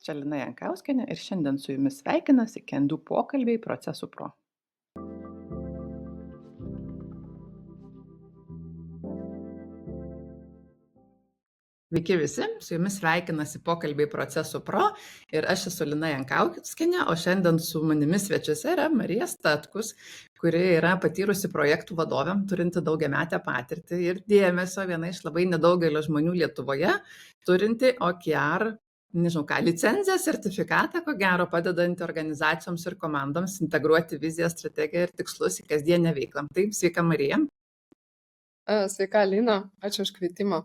čia Lina Jankauskienė ir šiandien su jumis sveikinasi Kendu pokalbiai Procesų Pro. Sveiki visi, su jumis sveikinasi pokalbiai Procesų Pro ir aš esu Lina Jankauskienė, o šiandien su manimi svečiuose yra Marija Statkus, kuri yra patyrusi projektų vadovė, turinti daugiametę patirtį ir dėmesio viena iš labai nedaugelio žmonių Lietuvoje, turinti OKR, nežinau ką, licenciją, sertifikatą, ko gero padedanti organizacijoms ir komandoms integruoti viziją, strategiją ir tikslus į kasdienę veiklą. Taip, sveika Marija. Sveika, Lina, ačiū už kvietimą.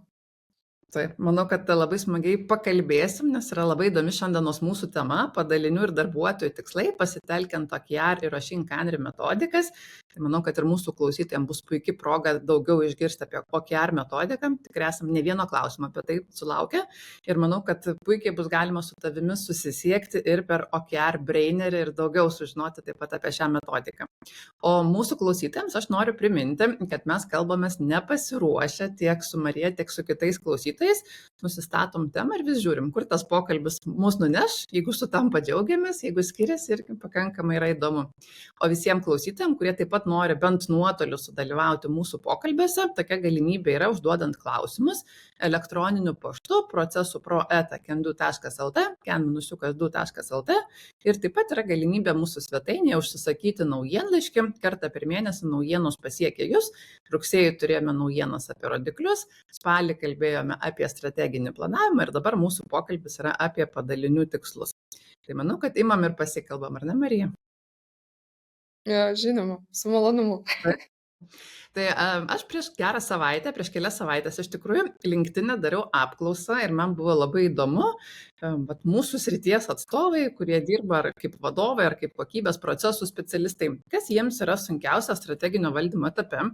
Taip, manau, kad labai smagiai pakalbėsim, nes yra labai įdomi šiandienos mūsų tema - padalinių ir darbuotojų tikslai, pasitelkiant OKR ir Oshin-Kanri metodikas. Tai manau, kad ir mūsų klausytojams bus puikia proga daugiau išgirsti apie OKR metodiką. Tikrai esam ne vieno klausimo apie tai sulaukę ir manau, kad puikiai bus galima su tavimi susisiekti ir per OKR brainerį ir daugiau sužinoti taip pat apie šią metodiką. O mūsų klausytojams aš noriu priminti, kad mes kalbamės nepasiruošę tiek su Marija, tiek su kitais klausytojais. Nusistatom temą ir vis žiūrim, kur tas pokalbis mus nuneš. Jeigu sutampa, džiaugiamės, jeigu skiriasi, irgi pakankamai yra įdomu. O visiems klausytojams, kurie taip pat nori bent nuotoliu sudalyvauti mūsų pokalbiuose, tokia galimybė yra užduodant klausimus elektroniniu paštu procesupro@kendu.lt, ken-2.lt ir taip pat yra galimybė mūsų svetainėje užsisakyti naujienlaiškį. Kartą per mėnesį naujienos pasiekia jūs. Rugsėjį turėjome naujienas apie rodiklius, spalį kalbėjome apie strateginį planavimą ir dabar mūsų pokalbis yra apie padalinių tikslus. Tai manau, kad imam ir pasikalbam, ar ne, Marija? Žinoma, su malonumu. Tai aš prieš kelias savaitės iš tikrųjų LinkedIn dariau apklausą ir man buvo labai įdomu, mūsų srities atstovai, kurie dirba ar kaip vadovai, ar kaip kokybės procesų specialistai, kas jiems yra sunkiausia strateginio valdymo etape.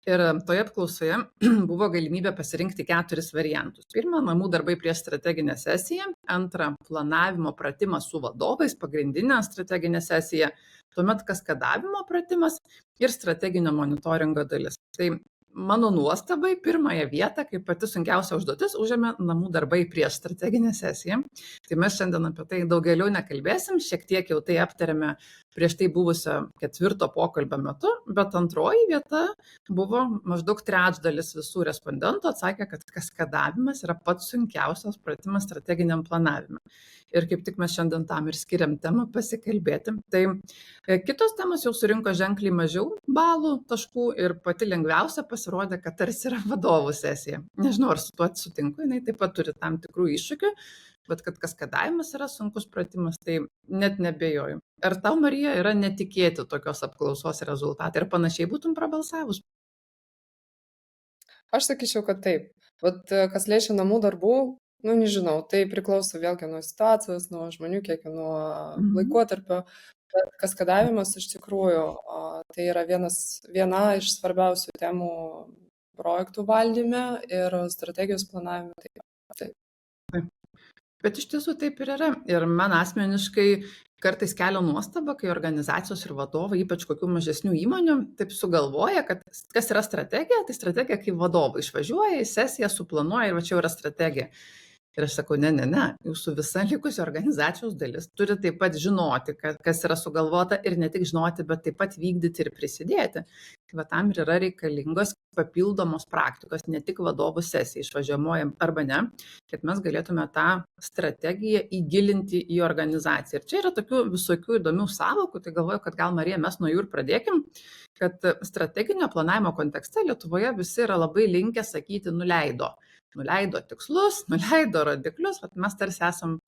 Ir toje apklausoje buvo galimybė pasirinkti 4 variantus. Pirma, namų darbai prieš strateginę sesiją. Antra, planavimo pratimas su vadovais, pagrindinė strateginė sesija. Tuomet kaskadavimo pratimas ir strateginio monitoringo dalis. Tai mano nuostabai pirmąją vietą, kaip pati sunkiausia užduotis, užėmė namų darbai prieš strateginę sesiją. Tai mes šiandien apie tai daugeliau nekalbėsim, šiek tiek jau tai aptarėme prieš tai buvusio 4 pokalbio metu, bet antroji vieta buvo maždaug trečdalis visų respondentų atsakė, kad kaskadavimas yra pats sunkiausias pratimas strateginiam planavimui. Ir kaip tik mes šiandien tam ir skiriam temą pasikalbėti. Tai kitos temos jau surinko ženkliai mažiau balų, taškų ir pati lengviausia pasirodė, kad tarsi yra vadovų sesija. Nežinau, ar su tuo sutinku, jinai taip pat turi tam tikrų iššūkių, bet kad kaskadavimas yra sunkus pratimas, tai net nebejoju. Ar tau, Marija, yra netikėti tokios apklausos rezultatai ir panašiai būtum prabalsavus? Aš sakyčiau, kad taip. Vat kas liečia namų darbų, nežinau, tai priklauso vėlgi nuo situacijos, nuo žmonių kiekio, nuo laikotarpio. Bet kaskadavimas iš tikrųjų tai yra viena iš svarbiausių temų projektų valdyme ir strategijos planavime. Taip. Bet iš tiesų taip ir yra. Ir man asmeniškai kartais kelia nuostaba, kai organizacijos ir vadovai, ypač kokių mažesnių įmonių, taip sugalvoja, kad kas yra strategija, tai strategija kaip vadovai išvažiuoja į sesiją, suplanuoja ir va čia yra strategija. Ir aš sakau, ne, jūsų visa likusi organizacijos dalis turi taip pat žinoti, kas yra sugalvota ir ne tik žinoti, bet taip pat vykdyti ir prisidėti. Tai va tam ir yra reikalingos papildomos praktikos, ne tik vadovų sesija išvažiuojam arba ne, kad mes galėtume tą strategiją įgilinti į organizaciją. Ir čia yra tokių visokių įdomių sąvokų, tai galvoju, kad gal Marija mes nuo jų ir pradėkim, kad strateginio planavimo kontekste Lietuvoje visi yra labai linkę sakyti nuleido tikslus, nuleido rodiklius, mes tarsi esam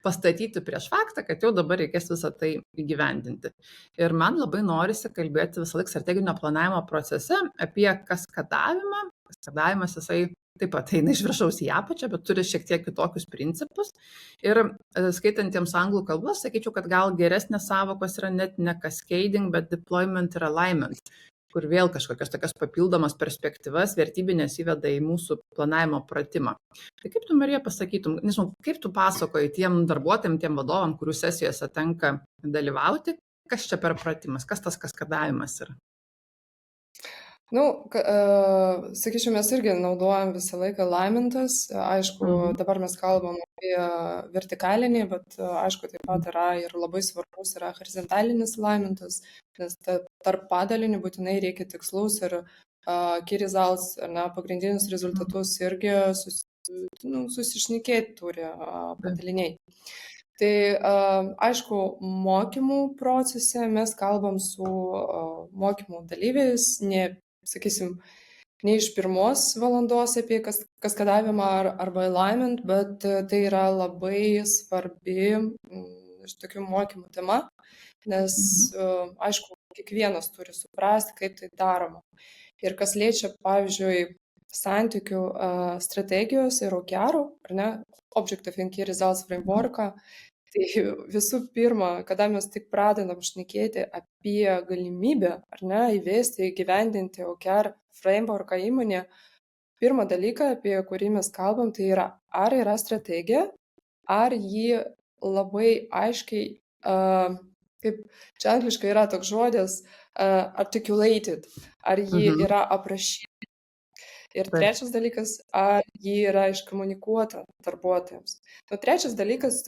pastatyti prieš faktą, kad jau dabar reikės visą tai įgyvendinti. Ir man labai norisi kalbėti visą laiką strateginio planavimo procese apie kaskadavimą. Kaskadavimas jisai taip pat eina iš viršaus į apačią, bet turi šiek tiek kitokius principus. Ir skaitantiems anglų kalbos, sakyčiau, kad gal geresnės sąvokos yra net ne cascading, bet deployment ir alignment, kur vėl kažkokios tokios papildomas perspektyvas vertybinės įveda į mūsų planavimo pratimą. Tai kaip tu, Marija, pasakytum, nežinau, kaip tu pasakoji tiem darbuotojams, tiem vadovam, kurių sesijose tenka dalyvauti, kas čia per pratimas, kas tas kaskadavimas yra? Nu, sakyčiau, mes irgi naudojam visą laiką alignmentas. Aišku, Mhm. dabar mes kalbam apie vertikalinį, bet aišku, taip Mhm. pat yra ir labai svarbus yra horizontalinis alignmentas, nes tarp padalinių būtinai reikia tikslus ir key results, ar ne, pagrindinius Mhm. rezultatus irgi susišnekėti turi Taip. padaliniai. Tai aišku, mokymų procese mes kalbam su mokymų dalyviais, sakysim, ne iš pirmos valandos apie kaskadavimą arba alignment, bet tai yra labai svarbi iš tokių mokymų tema, nes Mhm. aišku, kiekvienas turi suprasti, kaip tai daroma. Ir kas liečia, pavyzdžiui, santykių strategijos ir OKR, ar ne, Objective and Key Results Mhm. Frameworką, tai visų pirma, kada mes tik pradedam šnekėti apie galimybę, ar ne, įvesti, įgyvendinti OKR frameworką įmonė, pirmą dalyką, apie kurį mes kalbam, tai yra, ar yra strategija, ar ji labai aiškiai, kaip čia angliškai yra toks žodis, articulated, ar ji Mhm. yra aprašyta. Ir Taip. trečias dalykas, ar ji yra iškomunikuota darbuotojams. O trečias dalykas,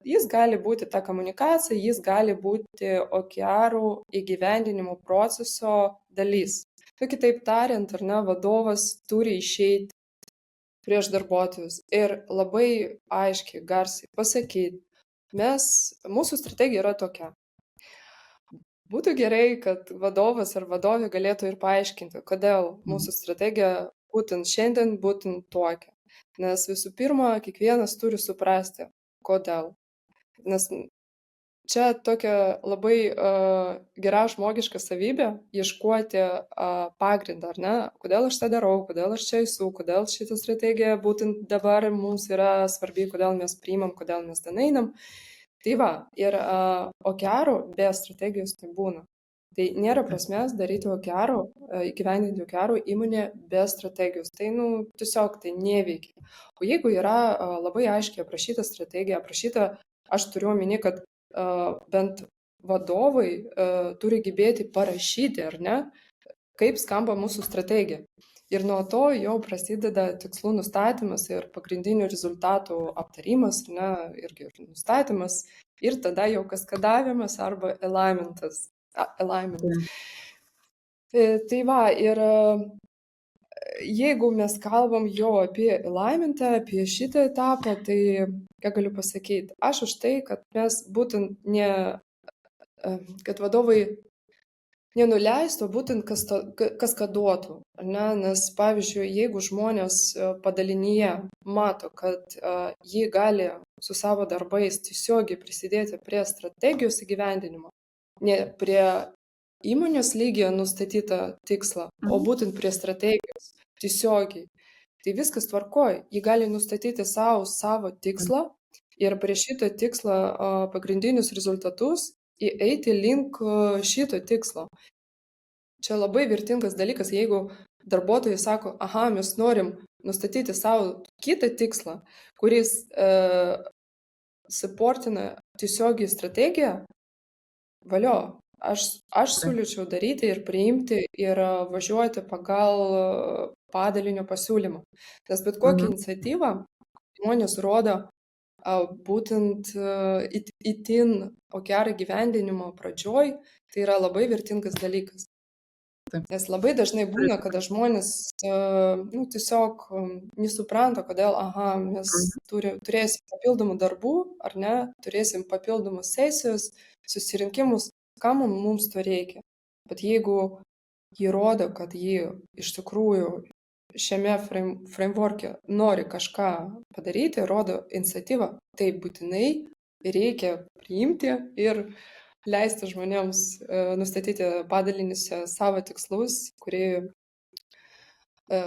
jis gali būti ta komunikacija, jis gali būti OKR įgyvendinimo proceso dalis. Tai kitaip tariant, ar ne, vadovas turi išeiti prieš darbuotojus ir labai aiškiai, garsiai pasakyti, mūsų strategija yra tokia. Būtų gerai, kad vadovas ar vadovė galėtų ir paaiškinti, kodėl Mhm. mūsų strategija būtent šiandien būtent tokia. Nes visų pirma, kiekvienas turi suprasti, kodėl. Nes čia tokia labai gera žmogiška savybė ieškoti pagrindą, ar ne? Kodėl aš tą darau, kodėl aš čia esu, kodėl šita strategija būtent dabar mums yra svarbi, kodėl mes priimam, kodėl mes ten einam. Tai va, ir OKR be strategijos nebūna. Tai nėra Taip. prasmės daryti OKR, įgyvendinti OKR įmonė be strategijos. Tai, tiesiog tai neveikia. O jeigu yra labai aiškiai aprašyta strategija, aš turiu omeny, kad bent vadovai turi gebėti parašyti, ar ne, kaip skamba mūsų strategija. Ir nuo to jau prasideda tikslų nustatymas ir pagrindinių rezultatų aptarimas, ne, irgi ir nustatymas, ir tada jau kaskadavimas arba alignmentas. Alignment. Taip. Tai va, ir jeigu mes kalbam jau apie alignmentą, apie šitą etapą, tai ką galiu pasakyti? Aš už tai, kad mes būtent kad vadovai nenuleistų, būtent kaskaduotų, ar ne? Nes, pavyzdžiui, jeigu žmonės padalinyje mato, kad jie gali su savo darbais tiesiogiai prisidėti prie strategijos įgyvendinimo, ne prie įmonės lygyje nustatytą tikslą, o Mhm. būtent prie strategijos tiesiogiai, tai viskas tvarkoj. Jie gali nustatyti savo Taip. tikslą ir prie šito tikslo pagrindinius rezultatus eiti link šito tikslo. Čia labai vertingas dalykas, jeigu darbuotojai sako, aha, mes norim nustatyti savo kitą tikslą, kuris supportina tiesiogiai strategiją, valio. Aš Taip. siūlyčiau daryti ir priimti ir važiuoti pagal padalinio pasiūlymą. Nes bet kokią Mhm. iniciatyvą žmonės rodo būtent itin OKR įgyvendinimo pradžioj, tai yra labai vertingas dalykas. Taip. Nes labai dažnai būna, kada žmonės tiesiog nesupranta, kodėl, aha, mes Mhm. turėsim papildomų darbų, ar ne, turėsim papildomus sesijos, susirinkimus, kam mums to reikia. Bet jeigu jie rodo, kad jie iš tikrųjų šiame frameworke nori kažką padaryti, rodo iniciatyvą, tai būtinai reikia priimti ir leisti žmonėms nustatyti padaliniuose savo tikslus, kurie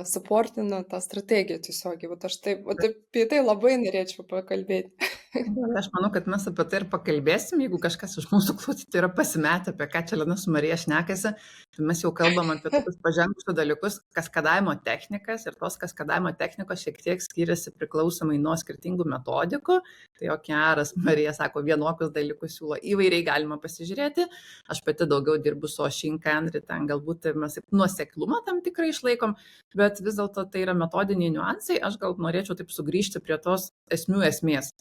supportina tą strategiją tiesiogiai. Vat aš taip, vat apie tai labai norėčiau pakalbėti. Aš manau, kad mes apie tai ir pakalbėsim, jeigu kažkas iš mūsų klausytojų yra pasimetę, apie ką čia Lina su Marija šnekasi, tai mes jau kalbam apie tokius pažengusius dalykus, kaskadavimo technikas ir tos kaskadavimo technikos šiek tiek skiriasi priklausomai nuo skirtingų metodikų. Tai OKR'as, Marija sako, vienokius dalykus siūlo, įvairiai galima pasižiūrėti. Aš pati daugiau dirbu su Oisin Canary, ten galbūt mes nuoseklumą tam tikrą išlaikom, bet vis dėlto tai yra metodiniai niuansai. Aš gal norėčiau taip sugrįžti prie tos esmės.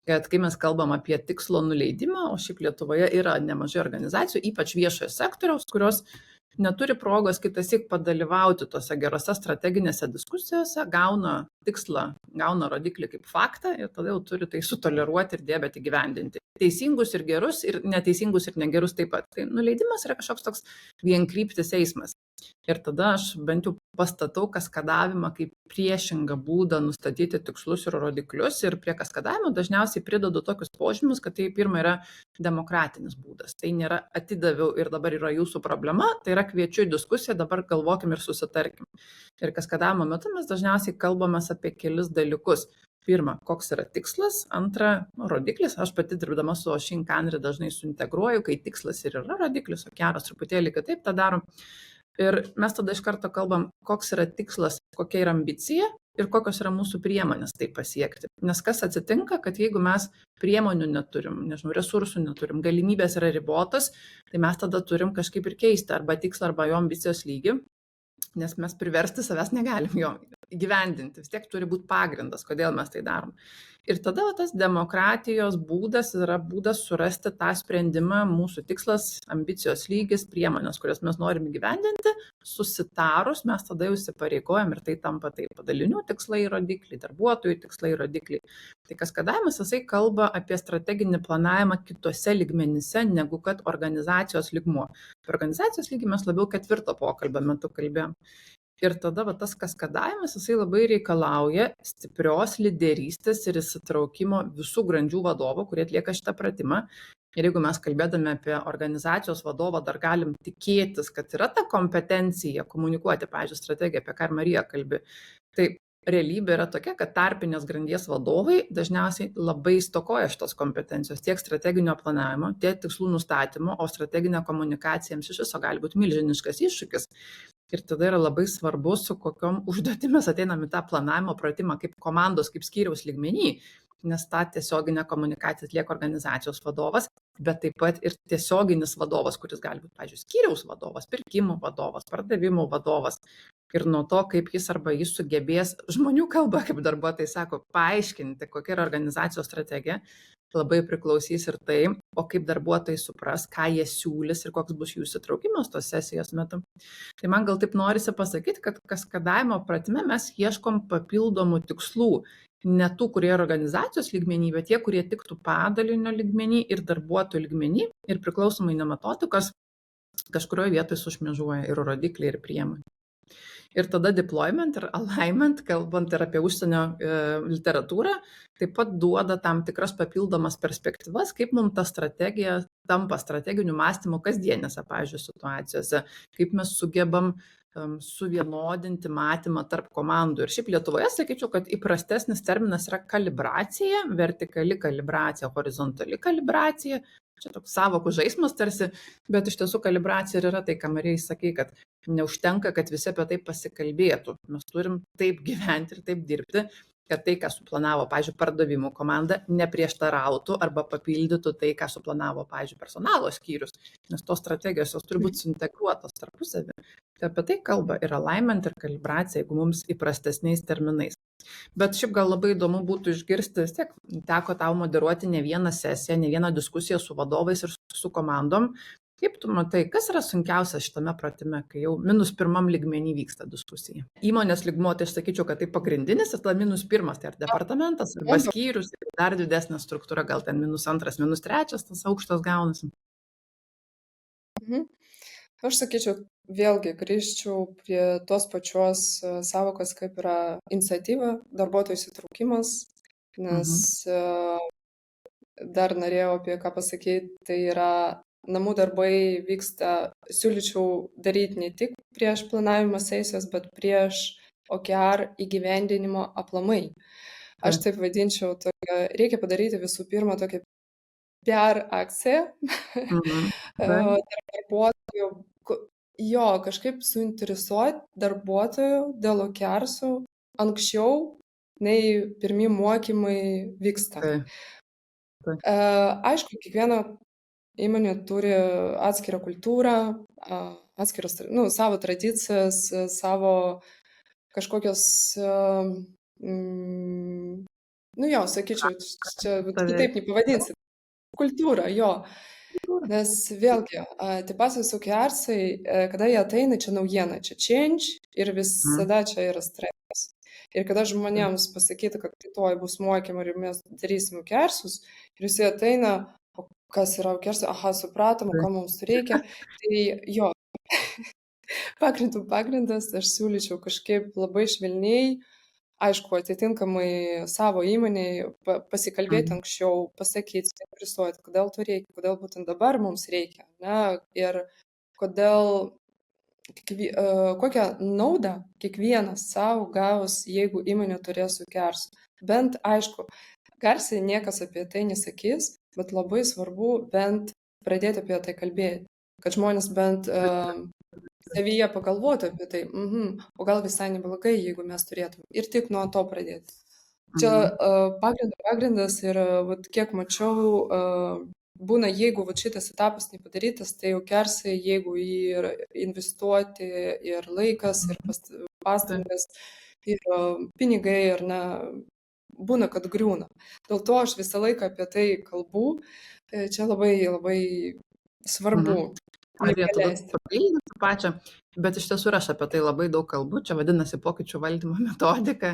Kad kai mes kalbam apie tikslo nuleidimą, o šiaip Lietuvoje yra nemažai organizacijų, ypač viešojo sektoriaus, kurios neturi progos kitasik padalyvauti tose gerose strateginėse diskusijose, gauna tikslą, gauna rodiklį kaip faktą ir tada jau turi tai sutoleruoti ir dėbėti gyvendinti. Teisingus ir gerus, ir neteisingus ir negerus taip pat. Tai nuleidimas yra kažkoks toks vienkryptis eismas. Ir tada aš bent jau pastatau kaskadavimą kaip priešingą būdą nustatyti tikslus ir rodiklius ir prie kaskadavimo dažniausiai pridedu tokius požymius, kad tai pirma yra demokratinis būdas. Tai nėra atidaviau ir dabar yra jūsų problema, tai yra kviečiu į diskusiją, dabar galvokim ir susitarkim. Ir kaskadavimo metu mes dažniausiai kalbame apie kelis dalykus. Pirma, koks yra tikslas, antra, rodiklis. Aš pati dirbdama su Oisin Canary dažnai suintegruoju, kai tikslas ir yra rodiklis, o OKR'as truputėlį kitaip tą darom. Ir mes tada iš karto kalbam, koks yra tikslas, kokia yra ambicija ir kokios yra mūsų priemonės tai pasiekti. Nes kas atsitinka, kad jeigu mes priemonių neturim, resursų neturim, galimybės yra ribotos, tai mes tada turim kažkaip ir keisti arba tikslą, arba jo ambicijos lygį, nes mes priversti savęs negalim jo įgyvendinti. Vis tiek turi būti pagrindas, kodėl mes tai darom. Ir tada tas demokratijos būdas yra būdas surasti tą sprendimą, mūsų tikslas, ambicijos lygis, priemonės, kurias mes norim įgyvendinti, susitarus, mes tada jau įsipareigojam ir tai tampa tai padalinių tikslai rodikliai, darbuotojų tikslai rodikliai. Tai kaskadavimas jisai kalba apie strateginį planavimą kitose lygmenyse, negu kad organizacijos lygmuo. Per organizacijos lygį mes labiau ketvirto pokalbio metu kalbėjom. Ir tada tas kaskadavimas, jisai labai reikalauja stiprios lyderystės ir įsitraukimo visų grandžių vadovų, kurie atlieka šitą pratimą. Ir jeigu mes kalbėdami apie organizacijos vadovą, dar galim tikėtis, kad yra ta kompetencija komunikuoti, pavyzdžiui, strategiją, apie ką ir Marija kalbi. Tai realybė yra tokia, kad tarpinės grandies vadovai dažniausiai labai stokoja šitos kompetencijos, tiek strateginio planavimo, tiek tikslų nustatymo, o strateginė komunikacija jiems iš viso gali būti milžiniškas iššūkis. Ir tada yra labai svarbu, su kokiom užduotimis ateinam į tą planavimo pratimą kaip komandos, kaip skyriaus lygmenį, nes tą tiesioginę komunikaciją atlieka organizacijos vadovas, bet taip pat ir tiesioginis vadovas, kuris gali būti, pavyzdžiui, skyriaus vadovas, pirkimų vadovas, pardavimų vadovas. Ir nuo to, kaip jis arba jis sugebės žmonių kalbą, kaip darbuotojai sako, paaiškinti, kokia yra organizacijos strategija, labai priklausys ir tai, o kaip darbuotojai supras, ką jie siūlys ir koks bus jų įsitraukimas tos sesijos metu. Tai man gal taip norisi pasakyti, kad kaskadavimo pratime mes ieškom papildomų tikslų, ne tų, kurie organizacijos lygmenį, bet tie, kurie tiktų padalinio lygmenį ir darbuotojų lygmenį ir priklausomai nuo metodikos kažkurioje vietoje sušmėžuoja ir rodikliai, ir priemonė. Ir tada deployment ir alignment, kalbant ir apie užsienio literatūrą, taip pat duoda tam tikras papildomas perspektyvas, kaip mums ta strategija tampa strateginiu mąstymu kasdienėse, pavyzdžiui, situacijose, kaip mes sugebam suvienodinti matymą tarp komandų. Ir šiaip Lietuvoje sakyčiau, kad įprastesnis terminas yra kalibracija, vertikali kalibracija, horizontali kalibracija. Čia toks sąvokų žaismas tarsi, bet iš tiesų kalibracija ir yra tai, ką Marijai sakei, kad neužtenka, kad visi apie tai pasikalbėtų. Mes turim taip gyventi ir taip dirbti, kad tai, ką suplanavo, pavyzdžiui, pardavimų komanda, neprieštarautų arba papildytų tai, ką suplanavo, pavyzdžiui, personalo skyrius, nes tos strategijos jos turi būti suintegruotos tarpusavy. Tai apie tai kalba ir alignment, ir kalibracija, jeigu mums įprastesniais terminais. Bet šiaip gal labai įdomu būtų išgirsti, vis tiek teko tau moderuoti ne vieną sesiją, ne vieną diskusiją su vadovais ir su komandom. Kaip tu matai, kas yra sunkiausia šitame pratime, kai jau -1 lygmenį vyksta diskusija? Įmonės lygmuo, tai aš sakyčiau, kad tai pagrindinis, ir tada -1, tai ar departamentas, arba skyrius, dar didesnė struktūra, gal ten -2, -3, tas aukštas gaunasi. Aš sakyčiau, vėlgi grįžčiau prie tos pačios sąvokos, kaip yra iniciatyva, darbuotojų įsitraukimas, nes dar norėjau apie ką pasakyti, tai yra namų darbai vyksta, siūlyčiau daryti ne tik prieš planavimo sesijos, bet prieš OKR įgyvendinimo aplamai. Aš taip vadinčiau, reikia padaryti visų pirma tokią PR akciją Mhm. tarp darbuotojų. Jo, kažkaip suinteresuoti darbuotojų dėl OKRsų anksčiau, nei pirmi mokymai vyksta. Taip. Aišku, kiekviena įmonė turi atskirą kultūrą, atskiras, savo tradicijas, savo kažkokios, sakyčiau, čia kitaip nepavadinsi. Kultūra, jo. Nes vėlgi, tipasis OKRsai, kada jie ateina, čia naujiena, čia change ir visada čia yra stresas. Ir kada žmonėms pasakyti, kad rytoj bus mokymai ir mes darysim OKRsus, ir visi ateina, o kas yra OKRsai, aha, supratom, ko mums reikia, tai jo, pagrindas, aš siūlyčiau kažkaip labai švelniai, aišku, atitinkamai savo įmonėj pasikalbėti anksčiau, pasakyti, suinteresuoti, kodėl to reikia, kodėl būtent dabar mums reikia, ne, ir kodėl, kokią naudą kiekvienas savo gaus, jeigu įmonė turės OKRs. Bent, aišku, garsiai niekas apie tai nesakys, bet labai svarbu bent pradėti apie tai kalbėti, kad žmonės bent savyje pagalvotų apie tai, o gal visai neblogai, jeigu mes turėtume. Ir tik nuo to pradėti. Čia pagrindas ir kiek mačiau, būna, jeigu šitas etapas nepadarytas, tai OKRsai, jeigu ir investuoti ir laikas, ir pastangas, ir pinigai, ar ne, būna, kad griūna. Dėl to aš visą laiką apie tai kalbu. Čia labai, labai svarbu. Norėtų papildyti pačią, bet iš tiesų aš apie tai labai daug kalbu, čia vadinasi pokyčių valdymo metodika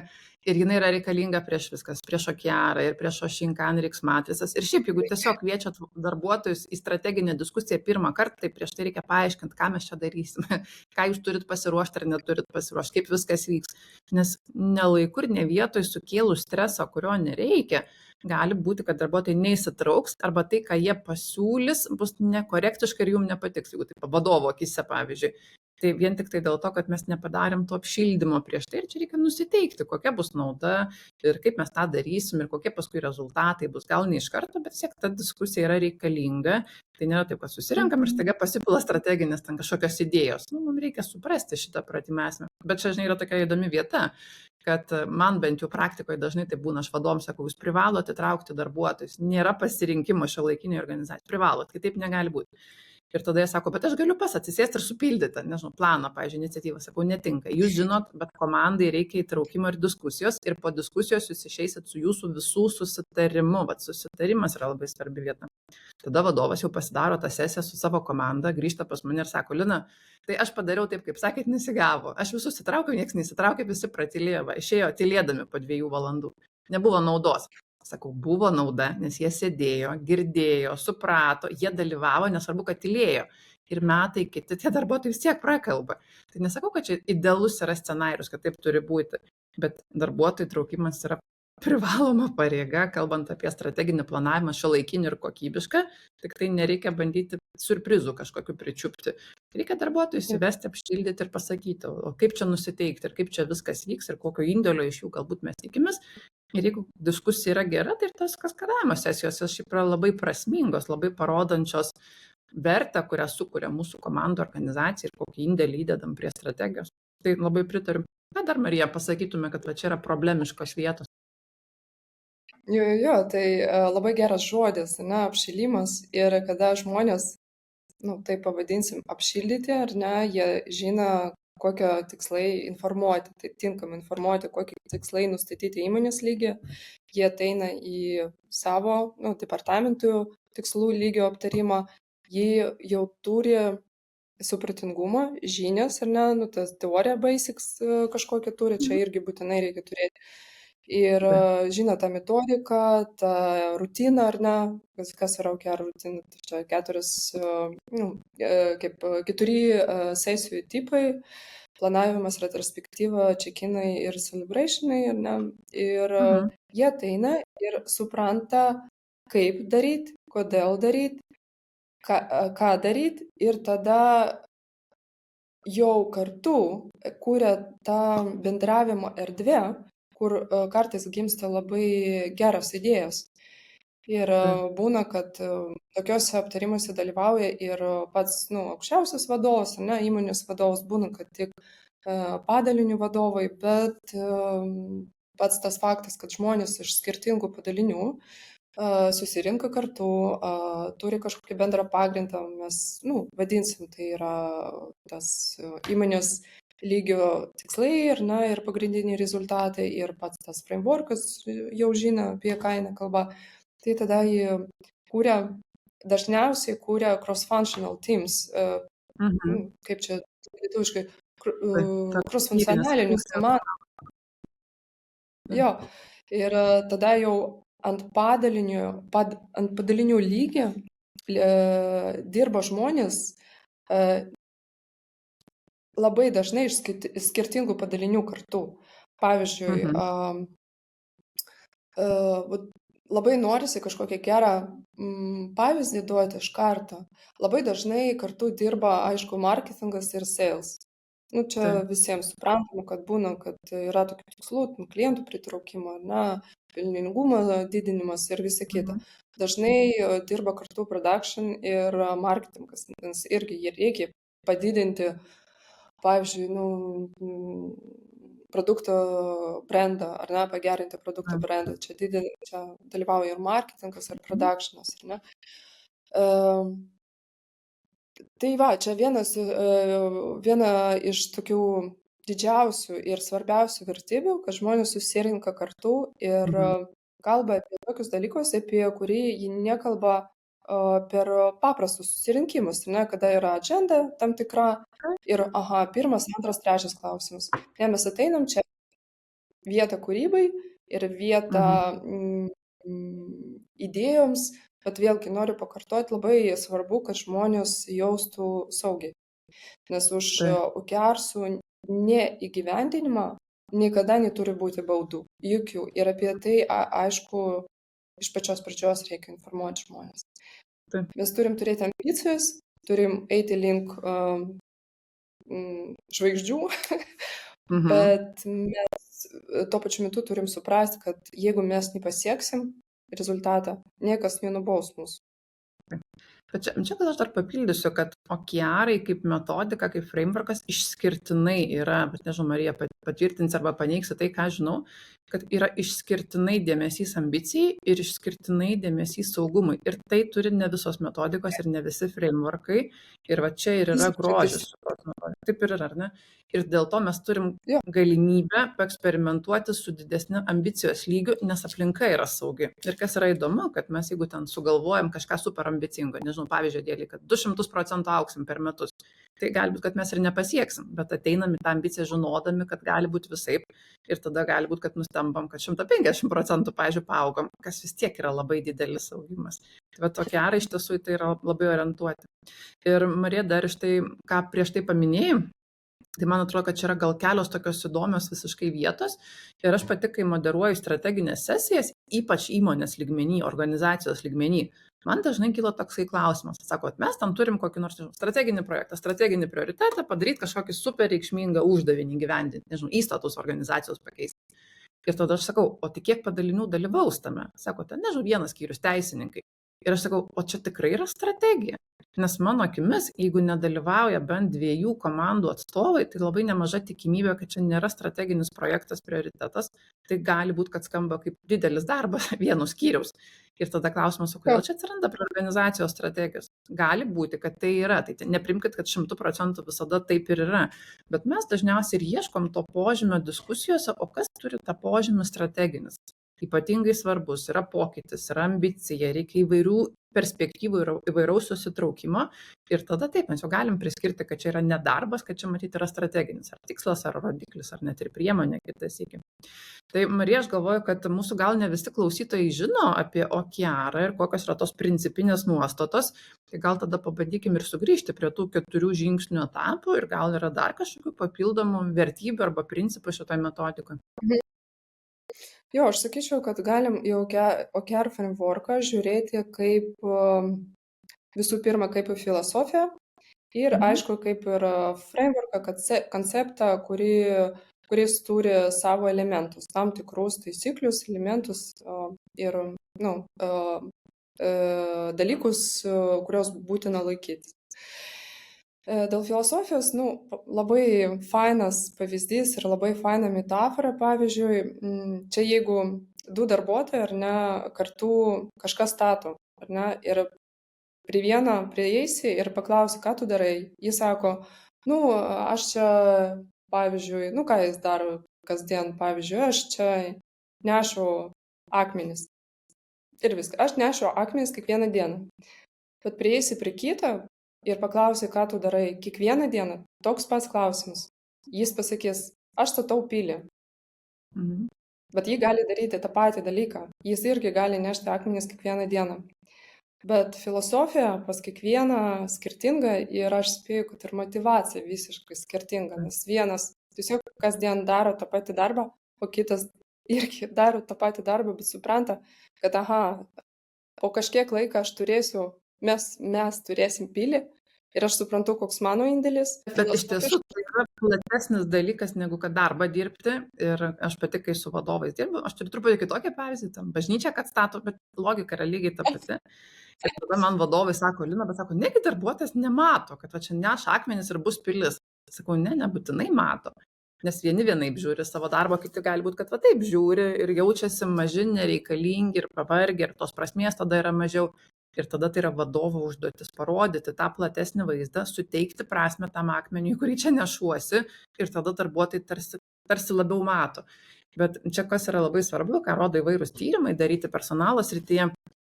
ir jinai yra reikalinga prieš viskas, prieš OKR ir prieš Oshinkan ir X-matricas. Ir šiaip, jeigu tiesiog kviečiat darbuotojus į strateginę diskusiją pirmą kartą, tai prieš tai reikia paaiškinti, ką mes čia darysime, ką jūs turit pasiruošti ar neturit pasiruošti, kaip viskas vyks. Nes ne laiku ir ne vietoj sukėlus stresą, kurio nereikia, gali būti, kad darbuotojai neįsitrauks arba tai, ką jie pasiūlys, bus nekorektiška ir jums nepatiks, jeigu taip vadovo akise, pavyzdžiui. Tai vien tik tai dėl to, kad mes nepadarėm to apšildymo prieš tai ir čia reikia nusiteikti, kokia bus nauda ir kaip mes tą darysim ir kokie paskui rezultatai bus. Gal ne iš karto, bet siek ta diskusija yra reikalinga. Tai nėra taip, kad susirenkam ir staiga pasipila strateginės ten kažkokios idėjos. Mums reikia suprasti šitą pratimą esmę. Bet čia, žinai, yra tokia įdomi vieta, kad man bent jau praktikoje dažnai tai būna, aš vadoms sakau, jūs privalote įtraukti darbuotojus, nėra pasirinkimo šiuolaikinėje organizacijoje, privalot, kitaip negali būti. Ir tada jie sako, bet aš galiu pats atsisėsti ir supildyti, nežinau, planą, pavyzdžiui, iniciatyvą, sakau, netinka. Jūs žinot, bet komandai reikia įtraukimo ir diskusijos ir po diskusijos jūs išeisit su jūsų visų susitarimu, bet susitarimas yra labai svarbi vieta. Tada vadovas jau pasidaro tą sesiją su savo komanda, grįžta pas mane ir sako, Lina, tai aš padariau taip, kaip sakėt, nesigavo. Aš visus įtraukiau, niekas neįsitraukė, visi pratylėjo, išėjo tylėdami po 2 valandų. Nebuvo naudos. Sakau, buvo nauda, nes jie sėdėjo, girdėjo, suprato, jie dalyvavo, nesvarbu, kad tylėjo. Ir metai kiti, tie darbuotojai vis tiek prakalba. Tai nesakau, kad čia idealus yra scenarius, kad taip turi būti, bet darbuotojų įtraukimas yra privaloma pareiga, kalbant apie strateginį planavimą šiuolaikinį ir kokybišką, tik tai nereikia bandyti surprizų kažkokiu pričiupti. Reikia darbuotojus įvesti, apšildyti ir pasakyti, o kaip čia nusiteikti ir kaip čia viskas vyks ir kokio indėlio iš jų galbūt mes tikimės. Ir jeigu diskusija yra gera, tai ir tas kaskadavimo sesijos šiaip yra labai prasmingos, labai parodančios vertę, kurią sukuria mūsų komandų organizacija ir kokį indėlį įdedam prie strategijos. Tai labai pritariu. Ką dar, Marija, pasakytume, kad čia yra problemiškos vietos? Jo, tai labai geras žodis, ne, apšilimas. Ir kada žmonės, tai pavadinsim apšildyti, ar ne, jie žino, kokio tikslai informuoti, tai tinkamai informuoti, kokie tikslai nustatyti įmonės lygį, jie ateina į savo departamentų tikslų lygio aptarimą, jie jau turi supratingumą, žinias, ar ne, tas teorija basics kažkokią turi, čia irgi būtinai reikia turėti. Ir žino tą metodiką, tą rutiną, ar ne, kas yra OKR rutina, tai čia 4 sesijų tipai, planavimas, retrospektyva, check-inai ir celebrationai, ar ne, ir jie ateina ir supranta, kaip daryti, kodėl daryti, ką daryti, ir tada jau kartu kuria tą bendravimo erdvę, kur kartais gimsta labai geros idėjos. Ir būna, kad tokiuose aptarimuose dalyvauja ir pats aukščiausias vadovas, ne, įmonės vadovas, būna, kad tik padalinių vadovai, bet pats tas faktas, kad žmonės iš skirtingų padalinių susirinka kartu, turi kažkokį bendrą pagrindą, mes vadinsim, tai yra tas įmonės lygio tikslai ir pagrindiniai rezultatai, ir pats tas frameworkas jau žino, apie ką eina kalba. Tai tada jie dažniausiai kūrė cross-functional teams, kaip čia lietuviškai, cross-funkcionalinius komandas. Jo, ir tada jau ant padalinių lygio dirba žmonės labai dažnai iš skirtingų padalinių kartu. Pavyzdžiui, labai norisi kažkokią gerą pavyzdį duoti iš karto. Labai dažnai kartu dirba, aišku, marketingas ir sales. Čia visiems suprantama, kad būna, kad yra tokių tikslų, klientų pritraukimo, pelningumo didinimas ir visa kita. Dažnai dirba kartu production ir marketingas, nes irgi jie reikia padidinti, pavyzdžiui, produkto brandą, pagerinti produkto brandą. Čia dalyvauja ir marketingas, ir productionas, ar ne? Tai čia viena iš tokių didžiausių ir svarbiausių vertybių, kad žmonės susirinka kartu ir kalba apie tokius dalykus, apie kurį jie nekalba per paprastus susirinkimus, kada yra agenda tam tikra ir pirmas, antras, trečias klausimas. Mes ateinam čia vietą kūrybai ir vietą idėjoms. Bet vėlgi noriu pakartoti, labai svarbu, kad žmonės jaustų saugiai. Nes už OKR-sų neįgyvendinimą niekada neturi būti baudų. Jokių. Ir apie tai, aišku, iš pačios pradžios reikia informuoti žmonės. Mes turim turėti ambicijas, turim eiti link žvaigždžių, bet mes tuo pačiu metu turim suprasti, kad jeigu mes nepasieksim rezultatą, niekas nenubaus mūsų. Bet čia gal aš dar papildysiu, kad OKR-ai kaip metodika, kaip frameworkas išskirtinai yra, bet nežinau, Marija patvirtins arba paneigsi tai, ką žinau, kad yra išskirtinai dėmesys ambicijai ir išskirtinai dėmesys saugumui. Ir tai turi ne visos metodikos ir ne visi frameworkai. Ir va čia ir yra grožis. Taip ir yra, ar ne? Ir dėl to mes turim galimybę paeksperimentuoti su didesniu ambicijos lygiu, nes aplinka yra saugi. Ir kas yra įdomu, kad mes jeigu ten sugalvojam kažką super ambicingo, nežinau, pavyzdžiui, dėlį, kad 200% augsim per metus, tai gali būti, kad mes ir nepasieksim, bet ateinam į tą ambiciją žinodami, kad gali būti visaip ir tada gali būti, kad nustembam, kad 150%, pavyzdžiui, paaugom, kas vis tiek yra labai didelis augimas. Tai va tokie arai iš tiesų tai yra labai orientuoti. Ir Marija, dar iš tai, ką prieš tai paminėjai, tai man atrodo, kad čia yra gal kelios tokios įdomios visiškai vietos. Ir aš pati, kai moderuoju strateginės sesijas, ypač įmonės lygmenį, organizacijos lygmenį, man dažnai kilo toksai klausimas. Sako, mes tam turim kokį nors strateginį projektą, strateginį prioritetą, padaryti kažkokį super reikšmingą uždavinį gyvendinti, nežinau, įstatus organizacijos pakeisti. Ir tada aš sakau, o tai kiek padalinių dalyvaus tame? Sako, ten, nežinau, vienas skyrius teisininkai. Ir aš sakau, o čia tikrai yra strategija. Nes mano akimis, jeigu nedalyvauja bent 2 komandų atstovai, tai labai nemaža tikimybė, kad čia nėra strateginis projektas prioritetas. Tai gali būti, kad skamba kaip didelis darbas vieno skyriaus. Ir tada klausimas, o kodėl čia atsiranda prie organizacijos strategijos? Gali būti, kad tai yra. Tai neprimkit, kad 100% visada taip ir yra. Bet mes dažniausiai ir ieškom to požymio diskusijose, o kas turi tą požymį strateginis. Ypatingai svarbus yra pokytis, yra ambicija, reikia įvairių perspektyvų ir įvairaus susitraukimo. Ir tada taip, mes jau galim priskirti, kad čia yra ne darbas, kad čia matyti yra strateginis, ar tikslas, ar rodiklis, ar net ir priemonė kitas iki. Tai Marija, aš galvoju, kad mūsų gal ne visi klausytojai žino apie OKR ir kokios yra tos principinės nuostatos. Tai gal tada pabandykim ir sugrįžti prie tų 4 žingsnių etapų ir gal yra dar kažkokių papildomų vertybių arba principų šitoje metodikoje. Jo, aš sakyčiau, kad galim į OKR frameworką žiūrėti kaip visų pirma kaip į filosofiją ir aišku kaip ir frameworką, konceptą, kurį kuris turi savo elementus, tam tikrus taisyklius, elementus ir dalykus, kurios būtina laikytis. Dėl filosofijos, labai fainas pavyzdys ir labai faina metafora, pavyzdžiui, čia jeigu du darbuotojai, ar ne, kartu kažką stato, ar ne, ir prie vieno prieisi ir paklausi, ką tu darai, jis sako, aš čia, pavyzdžiui, ką jis daro kasdien, pavyzdžiui, aš čia nešu akmenis. Ir viskas, aš nešu akmenis kiekvieną dieną. Bet prieisi prie kito ir paklausi, ką tu darai kiekvieną dieną, toks pats klausimas. Jis pasakys, aš statau pilį. Bet jį gali daryti tą patį dalyką. Jis irgi gali nešti akmenis kiekvieną dieną. Bet filosofija pas kiekvieną skirtinga ir aš spėju, kad ir motyvacija visiškai skirtinga. Nes vienas tiesiog kasdien daro tą patį darbą, o kitas irgi daro tą patį darbą, bet supranta, kad po kažkiek laiko mes turėsim pilį ir aš suprantu, koks mano indėlis. Bet iš tiesų tai yra platesnis dalykas negu kad darbą dirbti. Ir aš pati, kai su vadovais dirbu, aš turiu truputį kitokią pavyzdį, tam bažnyčią, kad stato, bet logika yra lygiai ta pati. Ir tada man vadovai sako, Lina, bet sako, negi darbuotojas nemato, kad va čia neš akmenis ir bus pilis. Sakau, nebūtinai mato. Nes vieni vienaip žiūri savo darbą, kiti gali būti, kad va taip žiūri ir jaučiasi maži, nereikalingi ir pavargę, ir tos prasmės tada yra mažiau. Ir tada tai yra vadovo užduotis parodyti tą platesnį vaizdą, suteikti prasmę tam akmeniui, kurį čia nešuosi, ir tada darbuotojai tarsi labiau mato. Bet čia kas yra labai svarbu, ką rodo įvairūs tyrimai daryti personalo srityje,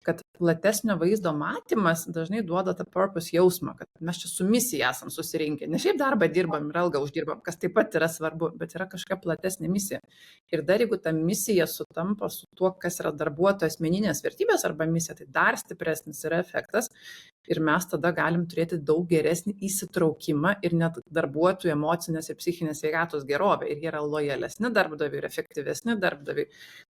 kad platesnio vaizdo matymas dažnai duoda tą purpose jausmą, kad mes čia su misija esam susirinkę. Ne šiaip darbą dirbam ir algą uždirbam, kas taip pat yra svarbu, bet yra kažkokia platesnė misija. Ir dar jeigu ta misija sutampa su tuo, kas yra darbuotojo asmeninės vertybės arba misija, tai dar stipresnis yra efektas. Ir mes tada galim turėti daug geresnį įsitraukimą ir net darbuotojų emocinės ir psichinės sveikatos gerovę. Ir jie yra lojalesni darbdaviai ir efektyvesni darbdaviai.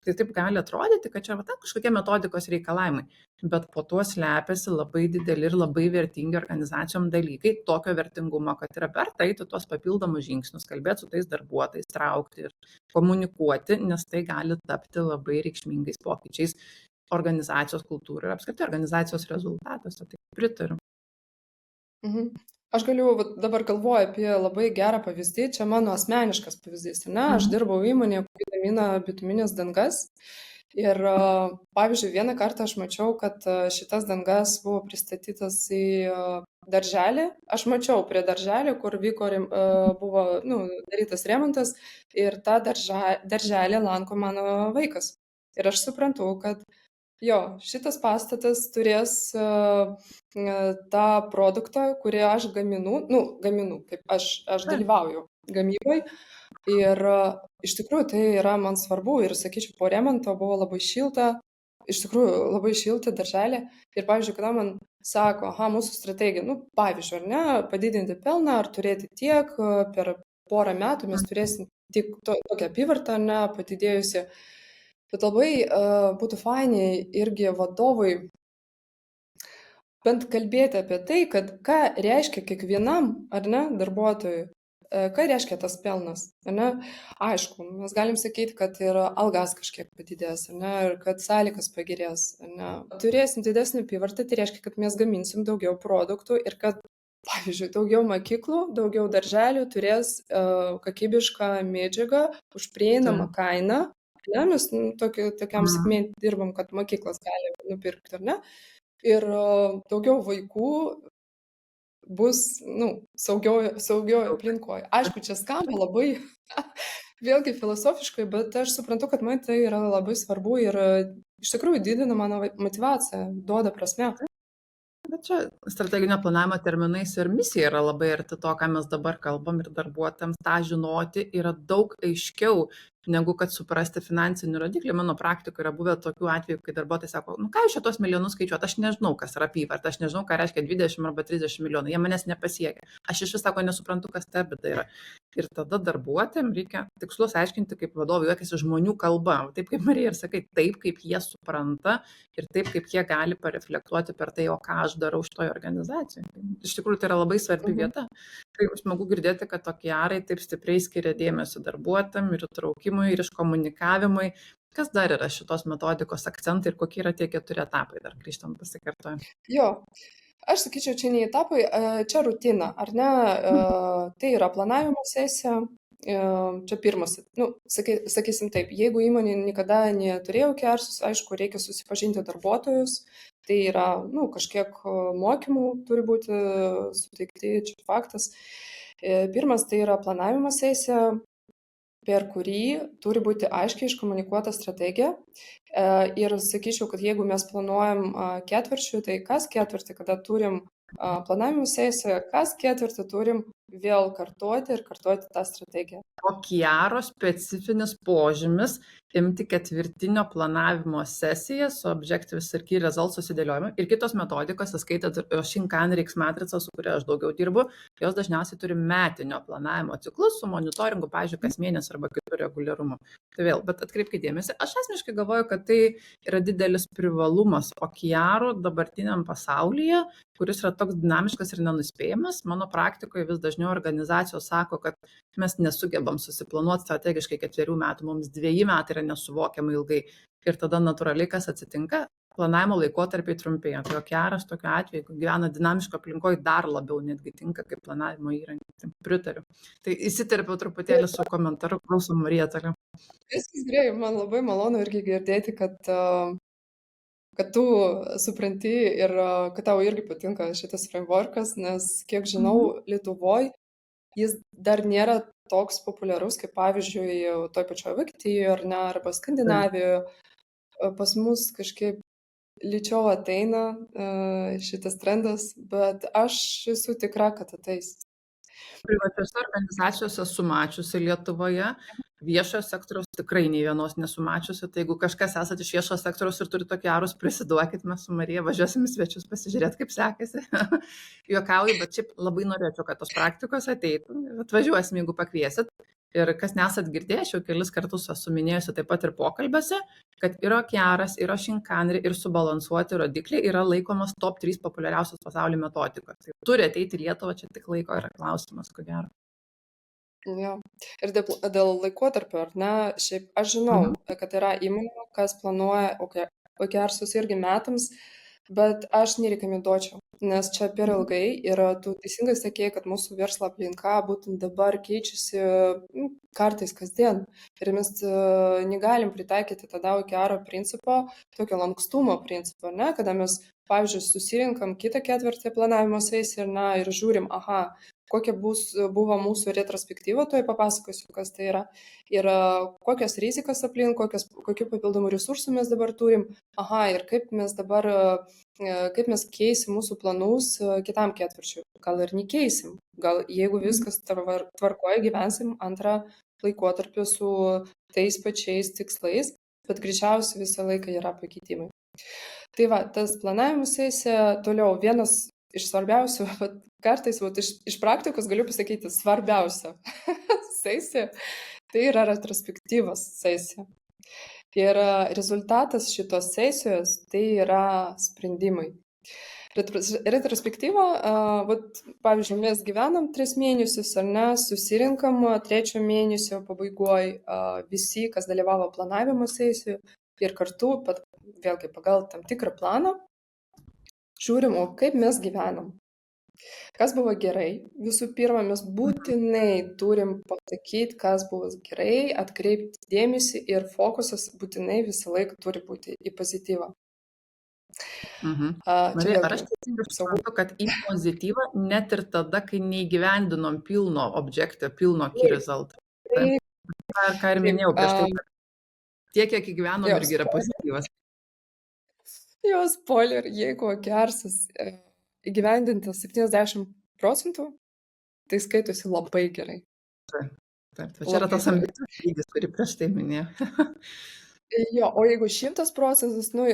Tai taip gali atrodyti, kad čia kažkokie metodikos reikalavimai. Bet po tuo slepiasi labai dideli ir labai vertingi organizacijom dalykai, tokio vertingumo, kad yra verta eiti tuos papildomus žingsnius, kalbėti su tais darbuotojais, traukti ir komunikuoti, nes tai gali tapti labai reikšmingais pokyčiais organizacijos kultūrą ir apskritai organizacijos rezultatuose. Tai pritariu. Aš dabar galvoju apie labai gerą pavyzdį, čia mano asmeniškas pavyzdys. Aš dirbau įmonėje, kuri gamina bituminės dangas. Ir pavyzdžiui, vieną kartą aš mačiau, kad šitas dangas buvo pristatytas į darželį. Aš mačiau prie darželį, kur buvo darytas remontas, ir tą darželį lanko mano vaikas. Ir aš suprantu, kad šitas pastatas turės tą produktą, kurį aš gaminu, kaip aš dalyvauju gamybai. Ir iš tikrųjų tai yra man svarbu ir, sakyčiau, po remonto buvo labai šilta, iš tikrųjų labai šilta darželė. Ir, pavyzdžiui, kada man sako, mūsų strategija, pavyzdžiui, ar ne, padidinti pelną, ar turėti tiek, per porą metų mes turėsim tik tokią apyvartą, padidėjusi. Bet labai būtų fainiai irgi vadovui bent kalbėti apie tai, kad ką reiškia kiekvienam, ar ne, darbuotojui, ką reiškia tas pelnas, ar ne? Aišku, mes galim sakyti, kad ir algas kažkiek padidės, ar ne, ir kad sąlygas pagerės, ar ne. Turėsim didesnį apyvartą, tai reiškia, kad mes gaminsim daugiau produktų ir kad, pavyzdžiui, daugiau mokyklų, daugiau darželių turės kokybišką medžiagą už prieinamą kainą. Mes tokiam segmente dirbam, kad mokyklos gali nupirkti, ar ne? Ir daugiau vaikų bus saugioje aplinkoje. Aišku, čia skamba labai vėlgi filosofiškai, bet aš suprantu, kad man tai yra labai svarbu ir iš tikrųjų didina mano motyvaciją, duoda prasmę. Bet čia strateginio planavimo terminais ir misija yra labai arti to, ką mes dabar kalbam, ir darbuotojams tą žinoti yra daug aiškiau negu kad suprasti finansinį rodiklį. Mano praktikoje yra buvę tokių atvejų, kai darbuotojai sako, nu ką jūs šitos milijonus skaičiuoti, aš nežinau, kas yra apyvarta, aš nežinau, ką reiškia 20 arba 30 milijonų, jie manęs nepasiekia. Aš iš vis sako, nesuprantu, kas ta bėda yra. Ir tada darbuotojams reikia tikslus aiškinti, kaip vadovai juokiasi žmonių kalba, taip kaip Marija ir sakai, taip kaip jie supranta ir taip kaip jie gali pareflektuoti per tai, o ką aš darau šitoje organizacijoje. Iš tikrųjų, tai yra labai svarbi vieta. Tai smagu girdėti, kad OKR taip stipriai skiria dėmesio darbuotojam ir įtraukimui, ir iškomunikavimui. Kas dar yra šitos metodikos akcentai ir kokie yra tie 4 etapai, dar grįžtam pasikartojam. Jo, aš sakyčiau, čia ne etapai, čia rutina, ar ne? Tai yra planavimo sesija, čia pirmas, nu, sakysim taip, jeigu įmonė niekada neturėjo OKR'us, aišku, reikia susipažinti darbuotojus, tai yra, nu, kažkiek mokymų turi būti suteikti, čia faktas. Pirmas tai yra planavimo sesija, per kurį turi būti aiškiai iškomunikuota strategija. Ir sakyčiau, kad jeigu mes planuojam ketvirčių, tai kas ketvirtį, kada turim planavimo sesiją, kas ketvirtį turim vėl kartuoti ir kartuoti tą strategiją. OKR specifinis požymis imti ketvirtinio planavimo sesiją su Objectives ir Key Results susidėliojimu ir kitos metodikos, įskaitant Shinkan-Rix matricą, su kuria aš daugiau dirbu, jos dažniausiai turi metinio planavimo ciklus su monitoringu, pavyzdžiui, kas mėnesį arba kitų reguliarumu. Tai vėl, bet atkreipkite dėmesį, aš asmeniškai galvoju, kad tai yra didelis privalumas OKR dabartiniam pasaulyje, kuris yra toks dinamiškas ir nenuspėjamas. Mano praktikoje vis dažniau organizacijos sako, kad mes nesugebam susiplanuoti strategiškai 4 metų, mums 2 metai yra nesuvokiamai ilgai. Ir tada natūraliai kas atsitinka, planavimo laikotarpiai trumpėja. Tai OKR'as tokiu atveju, jeigu gyvena dinamiško aplinkoje, dar labiau netgi tinka kaip planavimo įrankis. Pritariu. Tai įsiterpiau truputėlį su komentaru, klausom Marija toliau. Viskas gerai, man labai malonu irgi girdėti, kad tu supranti ir kad tau irgi patinka šitas frameworkas, nes kiek žinau, Lietuvoje jis dar nėra toks populiarus, kaip pavyzdžiui, toj pačioj Vokietijoje ar ne, arba Skandinavijoje. Pas mus kažkaip lyčiau ateina šitas trendas, bet aš esu tikra, kad ateis. Privačiose organizacijose esu mačiusi Lietuvoje, viešojo sektoriaus tikrai nei vienos nesu mačiusi, tai jeigu kažkas esate iš viešojo sektoriaus ir turi OKR'us, prisiduokit, mes su Marija važiuosim į svečius pasižiūrėti, kaip sekasi. Juokauju, bet šiaip labai norėčiau, kad tos praktikos ateitų, atvažiuosim, jeigu pakviesit. Ir kas nesat girdėję, aš jau kelis kartus esu minėjusi taip pat ir pokalbiuose, kad ir OKR'as, ir Shinkan, ir subalansuoti rodikliai yra laikomas top 3 populiariausios pasaulio metodikos. Tai turi ateiti į Lietuvą, čia tik laiko yra klausimas, ko gero. Jo. Ir dėl laikotarpio, ar ne, šiaip aš žinau, kad yra įmonė, kas planuoja OKR'us irgi metams, bet aš nerekomenduočiau, nes čia per ilgai ir tu teisingai sakėjai, kad mūsų verslo aplinka būtent dabar keičiasi kartais kasdien ir mes negalim pritaikyti tada OKR principo, tokio lankstumo principo, ne, kada mes, pavyzdžiui, susirinkam kitą ketvirtį planavimo sesiją ir žiūrim, kokia buvo mūsų retrospektyva, tuoj papasakosiu, kas tai yra, ir kokios rizikas aplink, kokių papildomų resursų mes dabar turim, ir kaip mes keisim mūsų planus kitam ketvirčiui, gal ir nekeisim, gal jeigu viskas tvarkoja, gyvensim antrą laikotarpį su tais pačiais tikslais, bet greičiausiai visą laiką yra pakeitimai. Tai va, tas planavimo sesija, toliau vienas iš svarbiausių, kartais iš praktikos galiu pasakyti svarbiausia sesija, tai yra retrospektyvos sesija. Ir rezultatas šitos sesijos tai yra sprendimai. Retrospektyva, pavyzdžiui, mes gyvenam 3 mėnesius, ar ne, susirinkam 3 mėnesio pabaigoje visi, kas dalyvavo planavimo sesijoje ir kartu, vėlgi pagal tam tikrą planą, žiūrim, kaip mes gyvenam. Kas buvo gerai? Visų pirma, mes būtinai turim pasakyti, kas buvo gerai, atkreipti dėmesį ir fokusas būtinai visą laiką turi būti į pozityvą. Marija, ar aš teisingai suprantu, kad į pozityvą net ir tada, kai neįgyvendinom pilno objekto, pilno key result? Ką ir minėjau prieš tai, tiek, kiek įgyvenom, irgi yra pozityvas. Jo, spoiler, jeigu OKR'as įgyvendintas 70%, tai skaitosi labai gerai. Taip, tai čia yra Labai tas gerai. ambicijos lygis, kurį prieš tai minėjau. Jo, o jeigu 100%, nu,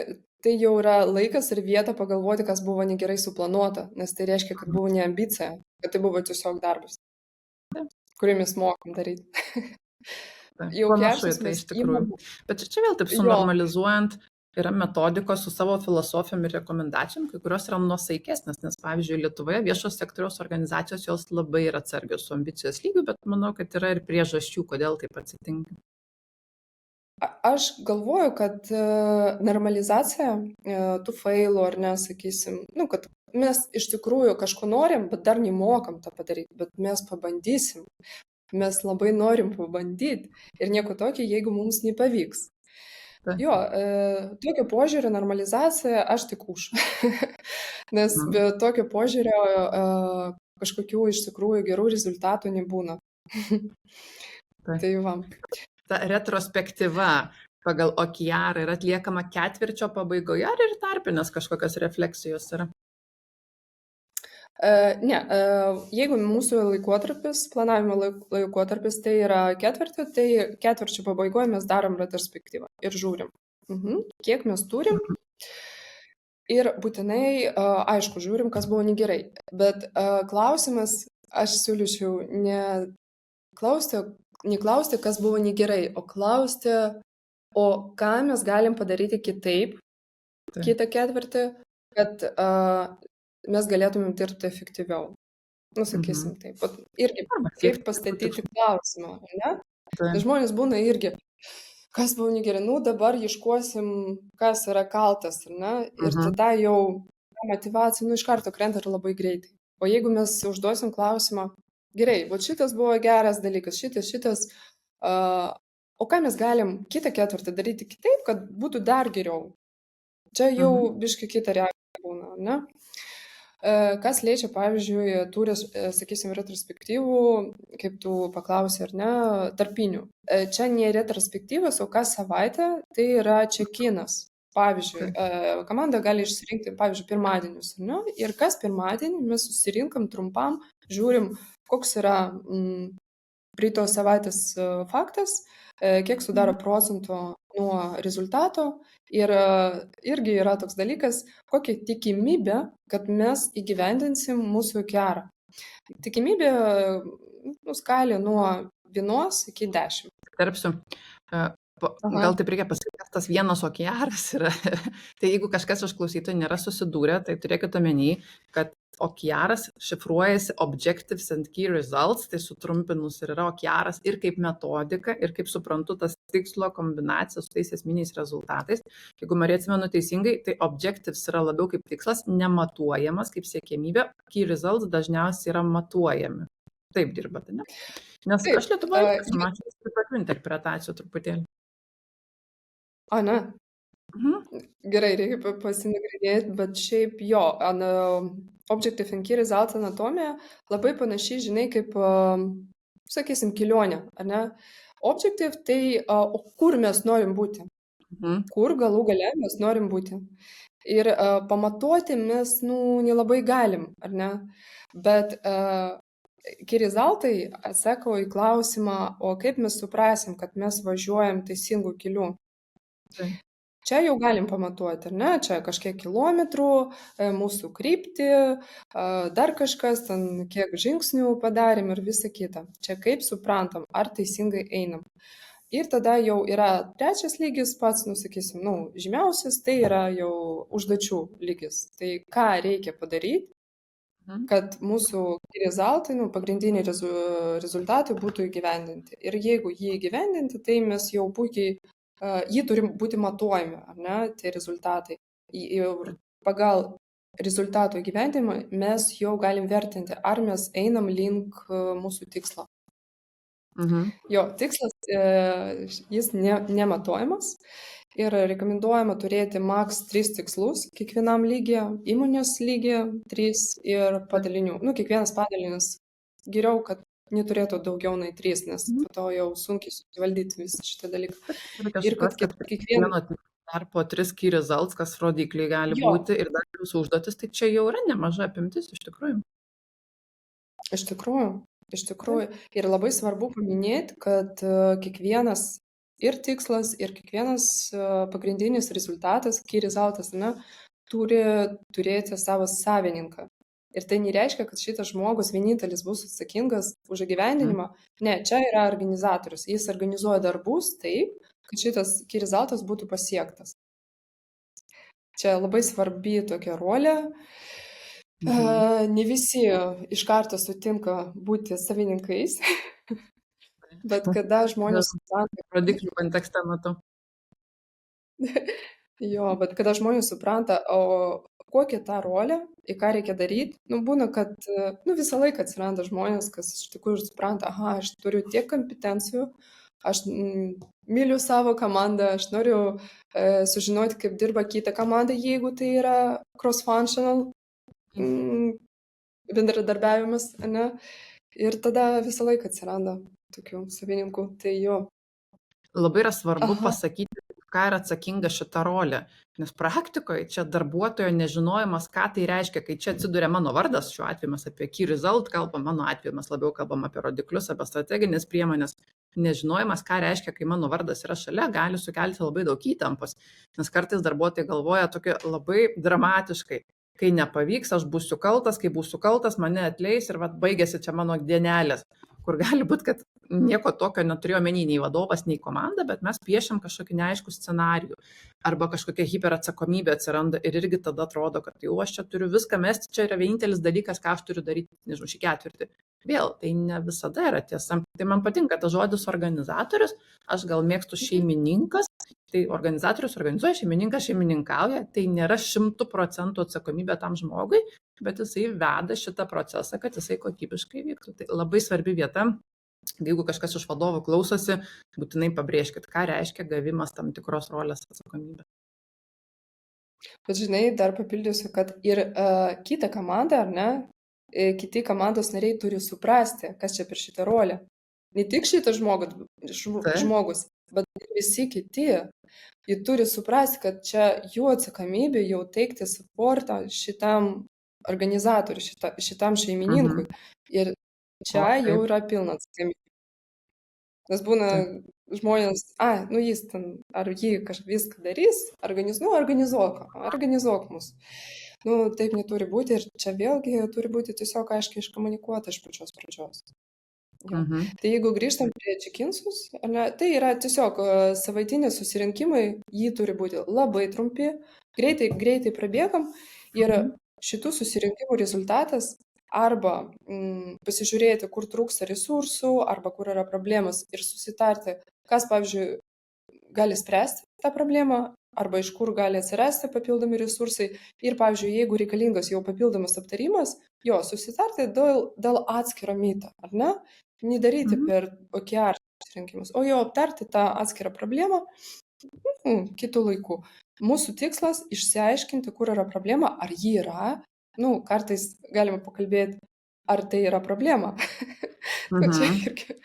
tai jau yra laikas ir vieta pagalvoti, kas buvo negerai suplanuota, nes tai reiškia, kad buvo ne ambicija, kad tai buvo tiesiog darbas, Taip, kurį mes mokam daryti. taip, Jau panašu į kersus tai mes iš tikrųjų. imam, Bet čia vėl taip jo, sunormalizuojant, yra metodikos su savo filosofijom ir rekomendacijom, kai kurios yra nuosaikesnės, nes pavyzdžiui, Lietuvoje viešos sektoriaus organizacijos jos labai yra atsargios su ambicijos lygiu, bet manau, kad yra ir priežasčių, kodėl taip atsitinka. aš galvoju, kad normalizacija tų failų, ar ne, sakysim, nu, kad mes iš tikrųjų kažko norim, bet dar nemokam tą padaryti, bet mes pabandysim. Mes labai norim pabandyti ir nieko tokio, jeigu mums nepavyks. Taip. Jo, tokio požiūrio normalizacija aš tik už. Nes Mhm. be tokio požiūrio kažkokių iš tikrųjų gerų rezultatų nebūna. Taip. Tai va. Ta retrospektyva pagal OKR yra atliekama ketvirčio pabaigoje ar ir tarpinės kažkokios refleksijos yra? Ne, jeigu mūsų laikotarpis, planavimo laikotarpis tai yra ketvirtį, tai ketvirčio pabaigoje mes darom retrospektyvą ir žiūrim, kiek mes turim. Ir būtinai, aišku, žiūrim, kas buvo negerai. Bet klausimas, aš siūlyčiau neklausti, kas buvo negerai, o klausti, o ką mes galim padaryti kitaip, Taip. kitą ketvirtį, kad mes galėtumėm dirbti efektyviau. Nu, sakysim taip. Vat irgi Arba kaip siekti pastatyti tikslų. klausimą, ne? Taip. Nes žmonės būna irgi, kas buvo negerai, nu dabar ieškosim, kas yra kaltas, ar ne? Ir tada jau ta motyvacija, nu, iš karto krenta ir labai greitai. O jeigu mes užduosim klausimą, gerai, vat šitas buvo geras dalykas, šitas, o ką mes galim kitą ketvirtį daryti kitaip, kad būtų dar geriau? Čia jau biškai kita reakcija būna, ne? Kas liečia, pavyzdžiui, tų, sakysim, retrospektyvų, kaip tu paklausai, ar ne, tarpinių. Čia ne retrospektyvas, o kas savaitę tai yra check-inas. Pavyzdžiui, komanda gali išsirinkti, pavyzdžiui, pirmadienius, ar ne? Ir kas pirmadienį mes susirinkam trumpam, žiūrim, koks yra praeitos savaitės faktas, kiek sudaro procentų nuo rezultato. Ir irgi yra toks dalykas, kokia tikimybė, kad mes įgyvendinsim mūsų OKR. Tikimybė skalė nuo 1 iki 10. Tarpsiu. Gal taip reikia pasakyti, kas tas vienas OKR'as yra. Tai jeigu kažkas iš klausytojų nėra susidūrę, tai turėkite omeny, kad OKR'as šifruojasi Objectives and Key Results, tai sutrumpinus ir yra OKR'as ir kaip metodika, ir kaip suprantu, tas tikslo kombinacija su tais esminiais rezultatais. Jeigu Marija atsimenu teisingai, tai Objectives yra labiau kaip tikslas, nematuojamas kaip siekiamybė, Key Results dažniausiai yra matuojami. Taip dirbate, ne? Nes Taip, aš Lietuvoje esu mačiusi kitokių interpretacijų truputėlį. Ne? Gerai, reikia pasinagrinėti, bet šiaip jo, Objective and Key Results anatomija labai panašiai, žinai, kaip, sakysim, kelionė, ar ne? Objective tai, o kur mes norim būti? Kur galų gale mes norim būti? Ir pamatuoti mes, nelabai galim, ar ne? Bet Key Resultai atsako į klausimą, o kaip mes suprasim, kad mes važiuojam teisingų kelių? Čia jau galim pamatuoti, ar ne? Čia kažkiek kilometrų, mūsų kryptį, dar kažkas, ten kiek žingsnių padarėm ir visa kita. Čia kaip suprantam, ar teisingai einam. Ir tada jau yra trečias lygis, pats, sakysim, žymiausias, tai yra jau užduočių lygis. Tai ką reikia padaryti, kad mūsų rezultatai, pagrindiniai rezultatai būtų įgyvendinti. Ir jeigu jį įgyvendinti, tai mes jau puikiai jį turi būti matuojami, ar ne, tie rezultatai. Ir pagal rezultatų įgyvendinimą mes jau galim vertinti, ar mes einam link mūsų tikslo. Jo, tikslas, jis nematuojamas ir rekomenduojama turėti maks 3 tikslus kiekvienam lygyje, įmonės lygyje 3 ir padalinių. Kiekvienas padalinis geriau, kad neturėtų daugiau nei 3, nes po to jau sunkiai suvaldyti visą šitą dalyką. Ir kad kiekvieno dar po 3 Key Results, kas rodikliai gali būti ir dar jūsų užduotis, tai čia jau yra nemaža apimtis iš tikrųjų. Iš tikrųjų. iš tikrųjų. Ir labai svarbu paminėti, kad kiekvienas ir tikslas, ir kiekvienas pagrindinis rezultatas, key resultas, ne, turi turėti savo savininką. Ir tai nereiškia, kad šitas žmogus vienintelis bus atsakingas už įgyvendinimą. Ne, čia yra organizatorius. Jis organizuoja darbus taip, kad šitas key resultas būtų pasiektas. Čia labai svarbi tokia rolė. Ne visi iš karto sutinka būti savininkais, bet kada žmonės supranta, Rodiklių kontekste matau. jo, bet kada žmonės supranta, o kokia ta rolė, į ką reikia daryti, nu būna, kad visą laiką atsiranda žmonės, kas iš tikrųjų supranta, aha, aš turiu tiek kompetencijų, aš myliu savo komandą, aš noriu sužinoti, kaip dirba kita komanda, jeigu tai yra cross-functional bendradarbiavimas, ne? Ir tada visą laiką atsiranda tokių savininkų. Tai jo. Labai yra svarbu Aha. pasakyti, ką yra atsakinga šita rolė. Nes praktikoje čia darbuotojo nežinojimas, ką tai reiškia, kai čia atsiduria mano vardas, šiuo atveju mes apie key result kalbam, mano atveju mes labiau kalbam apie rodiklius, apie strateginės priemonės. Nežinojimas, ką reiškia, kai mano vardas yra šalia, gali sukelti labai daug įtampos. Nes kartais darbuotojai galvoja tokia labai dramatiškai. Kai nepavyks, aš būsiu kaltas, kai būsiu kaltas, mane atleis ir vat baigėsi čia mano dienelės, kur gali būti, kad nieko tokio neturėjo omeny nei vadovas, nei komanda, bet mes piešiam kažkokį neaiškų scenarijų arba kažkokia hiperatsakomybė atsiranda ir irgi tada atrodo, kad jau aš čia turiu viską mesti, čia yra vienintelis dalykas, ką aš turiu daryti, nežinau, šį ketvirtį. Vėl, tai ne visada yra tiesa. Tai man patinka tas žodis organizatorius, aš gal mėgstu šeimininkas, tai organizatorius organizuoja, šeimininkas šeimininkauja, tai nėra 100% atsakomybė tam žmogui, bet jisai veda šitą procesą, kad jisai kokybiškai vyktų. Tai labai svarbi vieta, jeigu kažkas iš vadovų klausosi, būtinai pabrėžkit, ką reiškia gavimas tam tikros rolės atsakomybė. Bet žinai, dar papildysiu, kad ir kita komanda, ar ne, kiti komandos nariai turi suprasti, kas čia per šitą rolę. Ne tik šitas žmogus, bet ir visi kiti. Jie turi suprasti, kad čia jų atsakomybė jau teikti suportą šitam organizatoriui, šitam šeimininkui. Ir čia jau yra pilna atsakomybė. Nes būna žmonės, jis ten, ar jį viską darys, organizuok mus. Taip neturi būti ir čia vėlgi turi būti tiesiog aiškiai iškomunikuota iš pačios pradžios. Tai jeigu grįžtam prie check-insus, tai yra tiesiog savaitiniai susirinkimai, jį turi būti labai trumpi, greitai prabėgam ir šitų susirinkimų rezultatas arba pasižiūrėti, kur trūksta resursų, arba kur yra problemas ir susitarti, kas, pavyzdžiui, gali spręsti tą problemą, arba iš kur gali atsirasti papildomi resursai. Ir, pavyzdžiui, jeigu reikalingas jau papildomas aptarimas, susitarti dėl atskiro myto, ar ne? Nedaryti per OKR susirinkimus, o jau aptarti tą atskirą problemą kitų laikų. Mūsų tikslas išsiaiškinti, kur yra problema, ar ji yra. Kartais galima pakalbėti, ar tai yra problema. Čia irgi.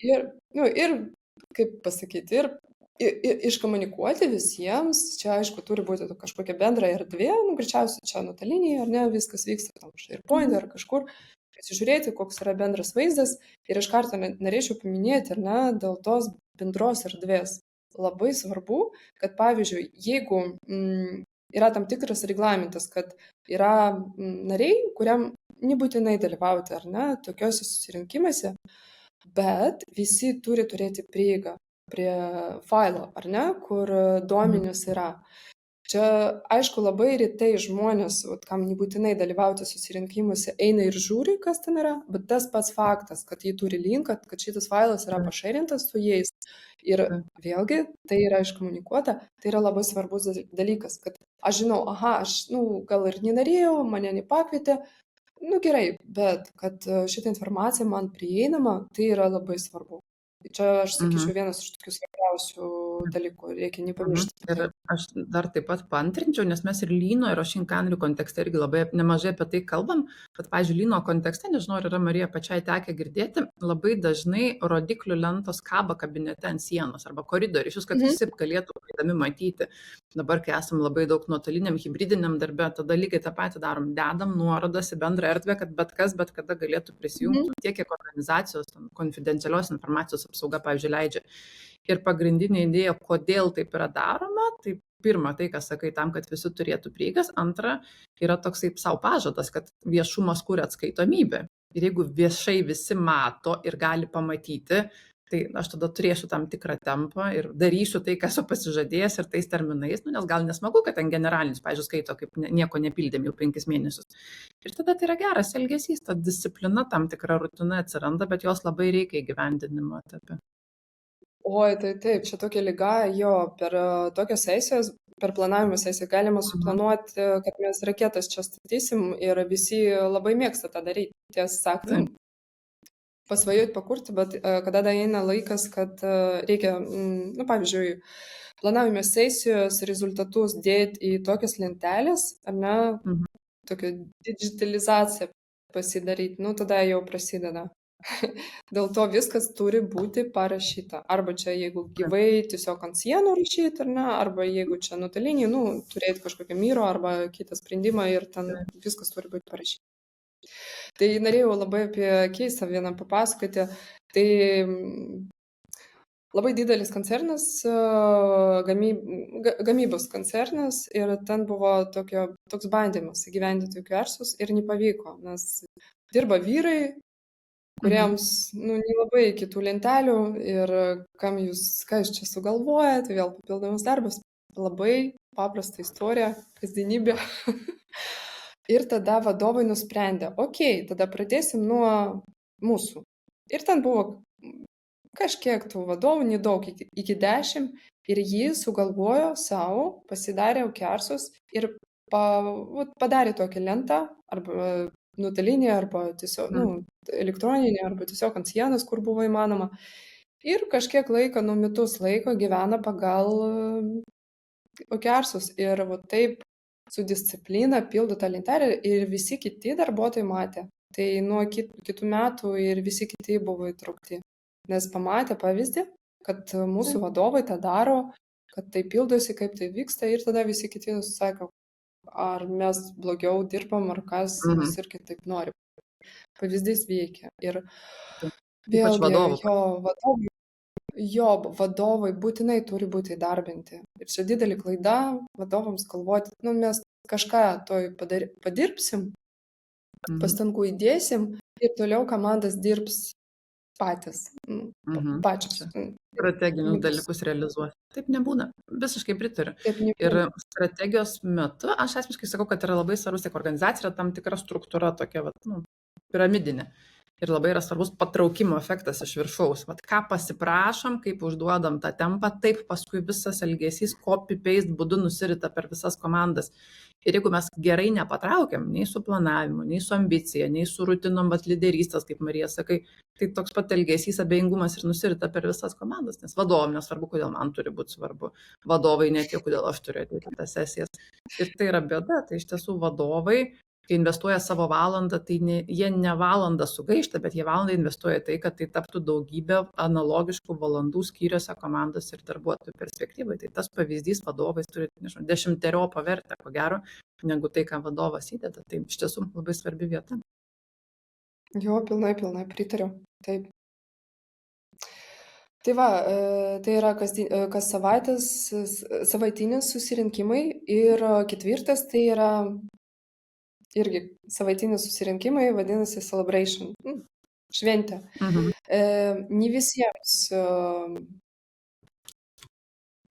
Ir kaip pasakyti, ir iškomunikuoti visiems, čia aišku turi būti kažkokia bendra erdvė, greičiausiai čia nuotolinėje, ar ne, viskas vyksta tam SharePoint ar kažkur, pasižiūrėti, koks yra bendras vaizdas ir iš karto norėčiau paminėti, ar ne, dėl tos bendros erdvės. Labai svarbu, kad pavyzdžiui, jeigu yra tam tikras reglamentas, kad yra nariai, kuriam nebūtinai dalyvauti, ar ne, tokiuose susirinkimuose, bet visi turi turėti prieigą prie failo, ar ne, kur duomenys yra. Čia, aišku, labai retai žmonės, kam nebūtinai dalyvauti susirinkimuose, eina ir žiūri, kas ten yra, bet tas pats faktas, kad jie turi linką, kad šitas failas yra pašarintas su jais. Ir vėlgi, tai yra iškomunikuota, tai yra labai svarbus dalykas, kad aš žinau, aš gal ir nenorėjau, mane nepakvietė, gerai, bet kad šitą informaciją man prieinama, tai yra labai svarbu. Čia, aš Mhm. sakyčiau, vienas iš tokių svarbiausių dalykų, reikia nepamiršti. Ir aš dar taip pat paantrinčiau, nes mes ir lyno, ir ošinkanlių kontekste irgi labai nemažai apie tai kalbam, bet, pavyzdžiui, lyno kontekste, nežinau, ar yra Marija pačiai tekę girdėti, labai dažnai rodiklių lentos kaba kabinete ant sienos arba koridoriuje, iš kad visi galėtų eidami matyti. Dabar, kai esam labai daug nuotoliniam, hybridiniam darbe, tada lygiai tą patį darom, dedam nuorodas į bendrą erdvę, kad bet kas, bet kada galėtų prisijungti, tiek kiek organizacijos konfidencialios informacijos apsauga, pavyzdžiui, leidžia. Ir pagrindinė idėja, kodėl taip yra daroma, tai pirma, tai, ką sakai, tam, kad visi turėtų prieigas, antra, yra toksai savo pažadas, kad viešumas kuria atskaitomybę. Ir jeigu viešai visi mato ir gali pamatyti, tai aš tada turėsiu tam tikrą tempą ir darysiu tai, kas esu pasižadėjęs ir tais terminais, nes gal nesmagu, kad ten generalinis, pavyzdžiui, skaito, kaip nieko nepildėm jau 5 mėnesius. Ir tada tai yra geras elgesys, ta disciplina, tam tikra rutina atsiranda, bet jos labai reikia įgyvendinimo etape. Oi, tai taip, čia tokia lyga, jo, per tokias sesijas, per planavimo sesiją galima suplanuoti, kad mes raketas čia statysim ir visi labai mėgsta tą daryti, tiesą sakant. Pasvajoti pakurti, bet kada eina laikas, kad reikia, nu, pavyzdžiui, planavimo sesijos rezultatus dėti į tokias lentelės, ar ne, tokią digitalizaciją pasidaryti, nu, tada jau prasideda. Dėl to viskas turi būti parašyta. Arba čia, jeigu gyvai tiesiog ant sienų rašyti, ar ne, arba jeigu čia nuotolinį, nu, turėti kažkokią myro arba kitą sprendimą ir ten viskas turi būti parašyta. Tai norėjau labai apie keistą vieną papasakoti. Tai labai didelis koncernas, gamybos koncernas ir ten buvo toks bandymas įgyvendinti QR'sus ir nepavyko, nes dirba vyrai, kuriems nelabai kitų lentelių ir ką jūs čia sugalvojat, vėl papildomas darbas. Labai paprasta istorija, kasdienybė. Ir tada vadovai nusprendė, okei, tada pradėsim nuo mūsų. Ir ten buvo kažkiek tų vadovų, nedaug, iki 10, ir jį sugalvojo savo, pasidarė QR'sus ir padarė tokią lentą, arba nuotolinį, arba tiesiog elektroninį, arba tiesiog ant sienos, kur buvo įmanoma. Ir kažkiek laiko, nu metus laiko gyvena pagal QR'sus. Ir taip su disciplina pildo tą lentelę ir visi kiti darbuotojai matė. Tai nuo kitų metų ir visi kiti buvo įtraukti. Nes pamatė pavyzdį, kad mūsų vadovai tą daro, kad tai pildosi, kaip tai vyksta, ir tada visi kiti sako, ar mes blogiau dirbam, ar kas, mes irgi taip norim. Pavyzdys veikia. Ir vėlgi, jo vadovai būtinai turi būti įdarbinti. Ir čia didelį klaidą vadovams galvoti, nu mes kažką toj padirbsim, pastangų įdėsim ir toliau komandas dirbs patys, pačios. Strateginius dalykus realizuoti. Taip nebūna. Visiškai pritariu. Ir strategijos metu, aš asmeniškai sakau, kad yra labai svarbus, tiek organizacija yra tam tikra struktūra tokia, piramidinė. Ir labai yra svarbus patraukimo efektas iš viršaus. Ką pasiprašom, kaip užduodam tą tempą, taip paskui visas elgesys copy-paste būdu nusirita per visas komandas. Ir jeigu mes gerai nepatraukiam, nei su planavimu, nei su ambicija, nei su rutinom, lyderystės, kaip Marija sakai, tai toks pat elgesys, abejingumas ir nusirita per visas komandas, nes vadovam nesvarbu, kodėl man turi būti svarbu. Vadovai net jau, kodėl aš turiu ateiti tas sesijas. Ir tai yra bėda, tai iš tiesų vadovai, kai investuoja savo valandą, tai jie ne valandą sugaišta, bet jie valandą investuoja tai, kad tai taptų daugybę analogiškų valandų skyriuose komandos ir darbuotojų perspektyvai. Tai tas pavyzdys vadovais turi, nežinau, 10-eriopą vertę, ko gero, negu tai, ką vadovas įdeda. Tai iš tiesų labai svarbi vieta. Jo, pilnai pritariu. Taip. Tai va, tai yra kas savaitinis susirinkimai ir ketvirtas tai yra irgi savaitinis susirinkimai, vadinasi celebration, šventė. Ne visiems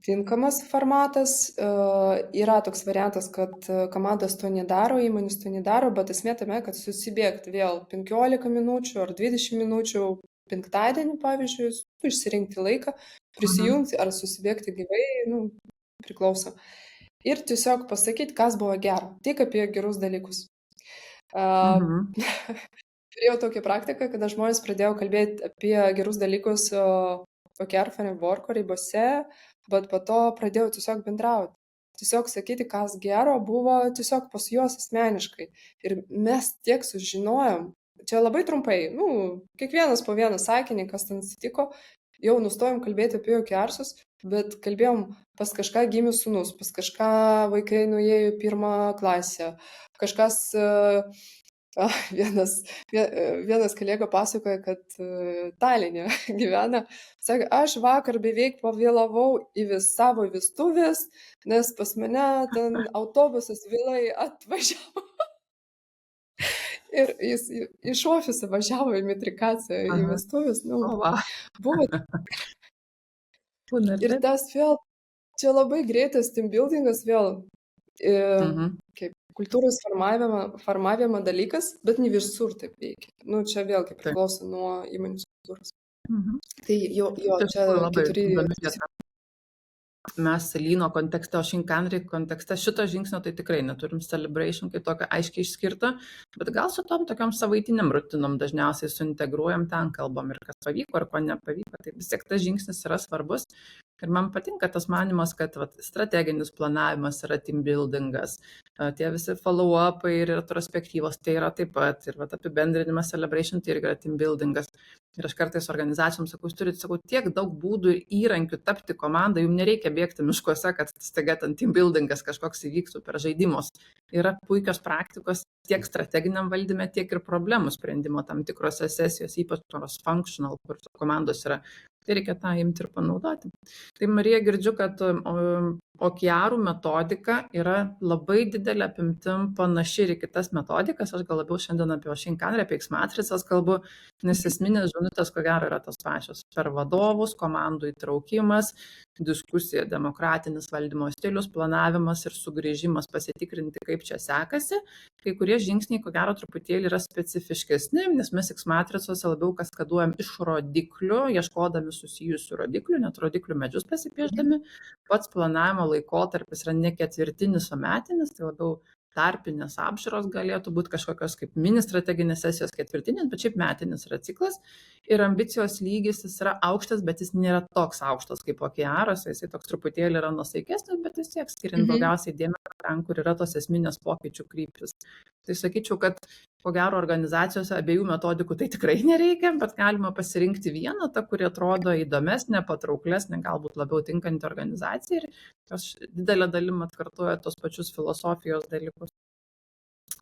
tinkamas formatas, yra toks variantas, kad komandos to nedaro, įmonės to nedaro, bet esmė tame, kad susibėgti vėl 15 minučių ar 20 minučių penktadienį, pavyzdžiui, išsirinkti laiką, prisijungti ar susibėgti gyvai, priklauso. Ir tiesiog pasakyti, kas buvo gero, tik apie gerus dalykus. turėjau tokią praktiką, kada žmonės pradėjo kalbėti apie gerus dalykus OKR frameworko ribose, bet po to pradėjau tiesiog bendrauti. Tiesiog sakyti, kas gero buvo tiesiog pas juos asmeniškai. Ir mes tiek sužinojom, čia labai trumpai, kiekvienas po vieną sakinį, kas ten atsitiko, jau nustojom kalbėti apie OKR'us, bet kalbėjom pas kažką gimė sūnus, pas kažką vaikai nuėjo į 1 klasę, kažkas vienas kolega pasakoja, kad Taline gyvena. Sakė, aš vakar beveik pavėlavau į savo vestuvės, nes pas mane ten autobusas vėlai atvažiavo. Ir jis iš ofiso važiavo į metrikaciją, į vestuvės. Buvo. Ir tas vėl, čia labai greitas team buildingas vėl. Kaip kultūros formavimo dalykas, bet ne visur taip veikia. Čia vėlgi priklauso nuo įmonės kultūros. Tai jo, čia keturi. Mes Lyno kontekste, Shinkanri kontekste šito žingsnio tai tikrai neturim celebration kaip tokio aiškiai išskirto, bet gal su tom tokiom savaitiniam rutinom dažniausiai suintegruojam, ten kalbam ir kas pavyko ar ko nepavyko, tai vis tiek tas žingsnis yra svarbus. Ir man patinka tas manimas, kad strateginis planavimas yra team buildingas, tie visi follow-upai ir retrospektyvos tai yra taip pat, ir apibendrinimas celebration tai irgi yra team buildingas. Ir aš kartais organizacijoms sakau, jūs turite tiek daug būdų ir įrankių tapti komandą, jums nereikia bėgti miškuose, kad staiga ten team buildingas kažkoks įvyktų per žaidimus. Yra puikios praktikos tiek strateginiam valdyme, tiek ir problemų sprendimo tam tikrose sesijos, ypač tos functional, kur komandos yra. Tai reikia tą imti ir panaudoti. Tai Marija, girdžiu, kad OKR metodika yra labai didelė apimtim panaši ir į kitas metodikas. Aš gal labiau šiandien apie Shinkanri, apie X-matricas kalbu, nes esminės žinutės, ko gero, yra tos pačios. Per vadovus, komandų įtraukimas, diskusija, demokratinis valdymo stilius, planavimas ir sugrįžimas pasitikrinti, kaip čia sekasi. Kai kurie žingsniai, ko gero, truputėlį yra specifiškesni, nes mes X-matricose labiau kaskaduojam iš rodiklių, ieškodami susijusių rodiklių, net rodiklių medžius pasipieždami. Pats planavimo laikotarpis yra ne ketvirtinis, o metinis, tai labiau tarpinės apžiūros galėtų būti kažkokios kaip mini strateginės sesijos ketvirtinės, bet šiaip metinis yra ciklas. Ir ambicijos lygis jis yra aukštas, bet jis nėra toks aukštas kaip OKR-ose, jisai toks truputėlį yra nusaikesnis, bet vis tiek skiriant daugiausiai dėmesio ten, kur yra tos esminės pokyčių kryptis. Tai sakyčiau, kad ko gero organizacijose abiejų metodikų tai tikrai nereikia, bet galima pasirinkti vieną, tą, kuri atrodo įdomesnė, patrauklesnė, galbūt labiau tinkanti organizacijai ir jos didelė dalim atkartoja tos pačius filosofijos dalykus.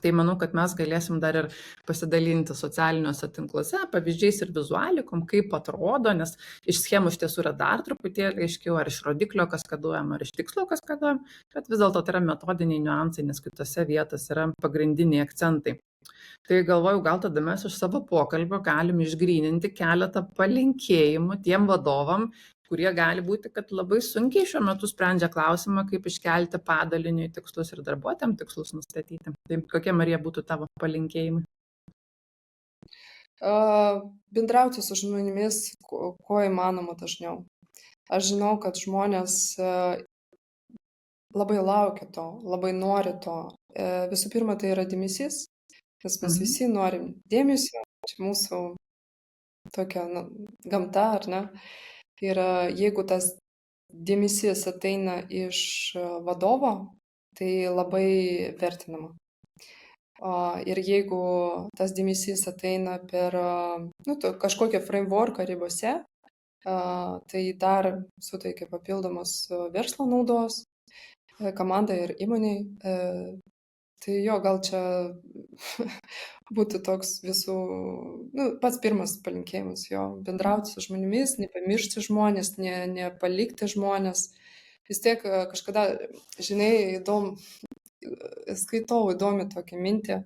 Tai manau, kad mes galėsim dar ir pasidalinti socialiniuose tinkluose pavyzdžiais ir vizualikom, kaip atrodo, nes iš schemų iš tiesų yra dar truputėlį aiškiau, ar iš rodiklio kaskaduojam, ar iš tikslo kaskaduojam, bet vis dėlto tai yra metodiniai niuansai, nes kitose vietose yra pagrindiniai akcentai. Tai galvoju, gal tada mes iš savo pokalbio galim išgryninti keletą palinkėjimų tiem vadovam, kurie gali būti, kad labai sunkiai šiuo metu sprendžia klausimą, kaip iškelti padaliniui tikslus ir darbuotojam tikslus nustatyti. Tai kokie, Marija, būtų tavo palinkėjimai? Bendrauti su žmonėmis, kuo įmanoma dažniau. Aš žinau, kad žmonės labai laukia to, labai nori to. Visų pirma, tai yra dėmesys, nes mes visi norim dėmesio, čia mūsų tokia gamta, ar ne? Ir jeigu tas dėmesys ateina iš vadovo, tai labai vertinama. Ir jeigu tas dėmesys ateina per kažkokią frameworką ribose, tai dar suteikia papildomos verslo naudos komandai ir įmoniai. Tai jo, gal čia būtų toks visų, pats pirmas palinkėjimas, jo, bendrauti su žmonėmis, nepamiršti žmonės, nepalikti žmonės. Vis tiek kažkada, žinai, skaitau įdomi tokią mintį,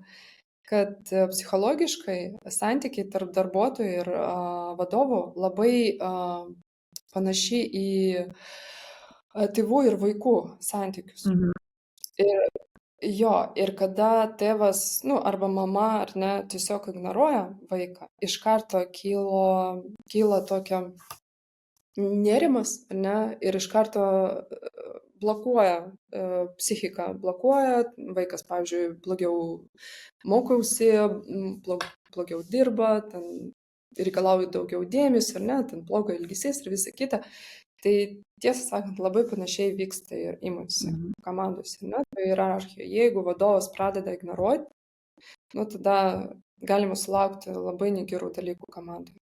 kad psichologiškai santykiai tarp darbuotojų ir vadovų labai panaši į tėvų ir vaikų santykius. Ir kada tėvas, arba mama, ar ne, tiesiog ignoruoja vaiką, iš karto kyla tokia nerimas, ar ne, ir iš karto blokuoja psichiką, blokuoja, vaikas, pavyzdžiui, blogiau mokausi, blogiau dirba, ten reikalauja daugiau dėmesio, ar ne, ten blogo elgesys ir visa kita. Tai tiesą sakant, labai panašiai vyksta ir įmonėse, komandose, ar ne, tai hierarchija. Jeigu vadovas pradeda ignoruoti, nu tada galima sulaukti labai negerų dalykų komandai.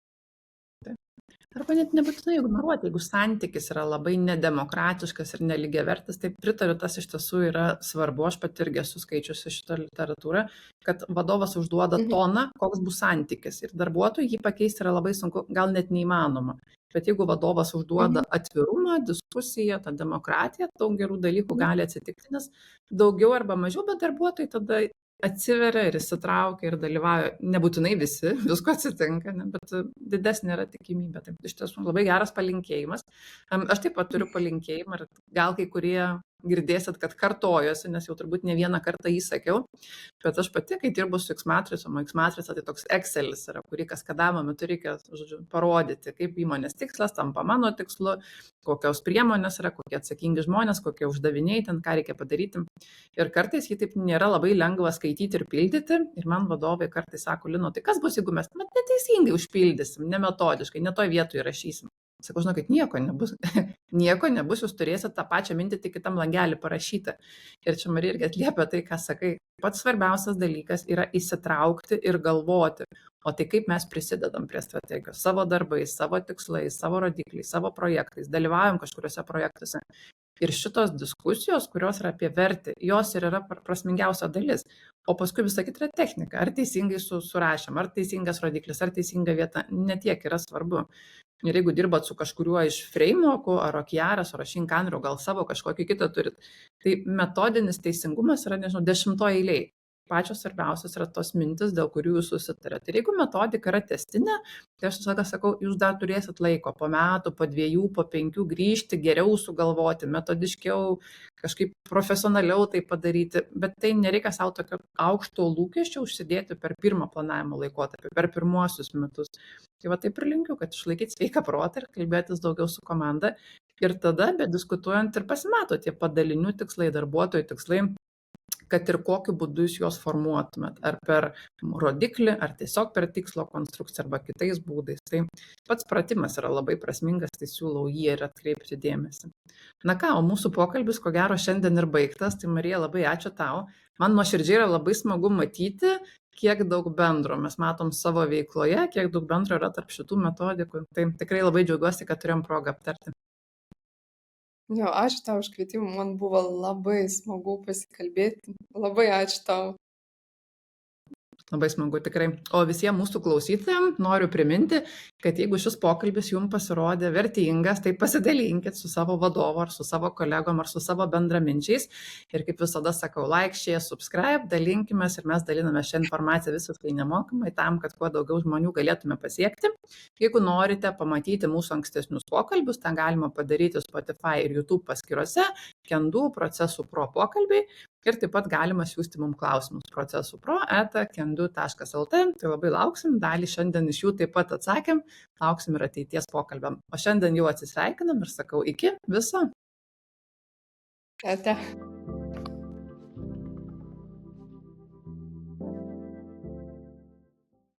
Arba net nebūtinai ignoruoti, jeigu santykis yra labai nedemokratiškas ir nelygiavertis, tai pritariu, tas iš tiesų yra svarbu, aš pat irgi esu skaičiusi šitą literatūrą, kad vadovas užduoda toną, koks bus santykis ir darbuotojui jį pakeisti yra labai sunku, gal net neįmanoma. Bet jeigu vadovas užduoda atvirumą, diskusiją, tą demokratiją, daug gerų dalykų gali atsitikti, nes daugiau arba mažiau, bet darbuotojai tada atsiveria ir įsitraukia ir dalyvauja, nebūtinai visi, visko atsitinka, ne, bet didesnė yra tikimybė. Tai iš tiesų labai geras palinkėjimas. Aš taip pat turiu palinkėjimą ir gal kai kurie girdėsit, kad kartojosi, nes jau turbūt ne vieną kartą įsakiau, bet aš pati, kai dirbu su X-matricom, X-matrica tai toks Excelis yra, kurį kaskadavimo metu reikia, žodžiu, parodyti, kaip įmonės tikslas tampa mano tikslu, kokios priemonės yra, kokie atsakingi žmonės, kokie uždaviniai ten, ką reikia padaryti. Ir kartais jį taip nėra labai lengva skaityti ir pildyti. Ir man vadovai kartais sako, Lino, tai kas bus, jeigu mes neteisingai užpildysim, nemetodiškai, ne toj vietoj rašysim. Sakau, žinokit, nieko nebus. Nieko nebus, jūs turėsit tą pačią mintį tik kitam langelį parašyti. Ir čia Marija irgi atliepia tai, ką sakai. Pats svarbiausias dalykas yra įsitraukti ir galvoti. O tai kaip mes prisidedam prie strategijos, savo darbais, savo tikslais, savo rodikliais, savo projektais, dalyvaujam kažkuriuose projektuose. Ir šitos diskusijos, kurios yra apie vertę, jos ir yra prasmingiausia dalis. O paskui visa kita yra technika. Ar teisingai surašėm, ar teisingas rodiklis, ar teisinga vieta, netiek yra svarbu. Ir jeigu dirbat su kažkuriuo iš frameworkų, ar Okearas, ar Shinkanrio, gal savo kažkokį kitą turit, tai metodinis teisingumas yra, nežinau, 10 eilėj. Pačios svarbiausios yra tos mintis, dėl kurių jūs susitarėte. Ir jeigu metodika yra testinė, tai aš sakau, jūs dar turėsit laiko po metų, po 2, po 5 grįžti, geriau sugalvoti, metodiškiau, kažkaip profesionaliau tai padaryti, bet tai nereikia savo tokio aukšto lūkesčio užsidėti per pirmą planavimo laikotarpį, per pirmuosius metus. Tai va taip ir linkiu, kad išlaikyti sveiką protą ir kalbėtis daugiau su komanda. Ir tada, bediskutuojant, ir pasimato tie padalinių tikslai, darbuotojų tikslai, kad ir kokiu būdu jūs juos formuotumėt, ar per rodiklį, ar tiesiog per tikslo konstrukciją, arba kitais būdais. Tai pats pratimas yra labai prasmingas, tai siūlau jį ir atkreipti dėmesį. Na ką, o mūsų pokalbis, ko gero, šiandien ir baigtas, tai Marija, labai ačiū tau. Man nuoširdžiai yra labai smagu matyti, kiek daug bendro mes matom savo veikloje, kiek daug bendro yra tarp šitų metodikų. Tai tikrai labai džiaugiuosi, kad turėjom progą aptarti. Jo, ačiū tau už kvietimą, man buvo labai smagu pasikalbėti. Labai ačiū tau. Labai smagu tikrai. O visiems mūsų klausytojams noriu priminti, kad jeigu šis pokalbis jums pasirodė vertingas, tai pasidalinkit su savo vadovu, ar su savo kolegom, ar su savo bendraminčiais. Ir kaip visada sakau, like, share, subscribe, dalinkimės ir mes daliname šią informaciją visiškai nemokamai tam, kad kuo daugiau žmonių galėtume pasiekti. Jeigu norite pamatyti mūsų ankstesnius pokalbius, tą galima padaryti Spotify ir YouTube paskyrose, Kendu, Procesų Pro pokalbiai. Ir taip pat galima siūsti mums klausimus procesupro@kendu.lt. Tai labai lauksim, dalį šiandien iš jų taip pat atsakėm, lauksim ir ateities pokalbiam. O šiandien jau atsisveikinam ir sakau iki viso. Ate.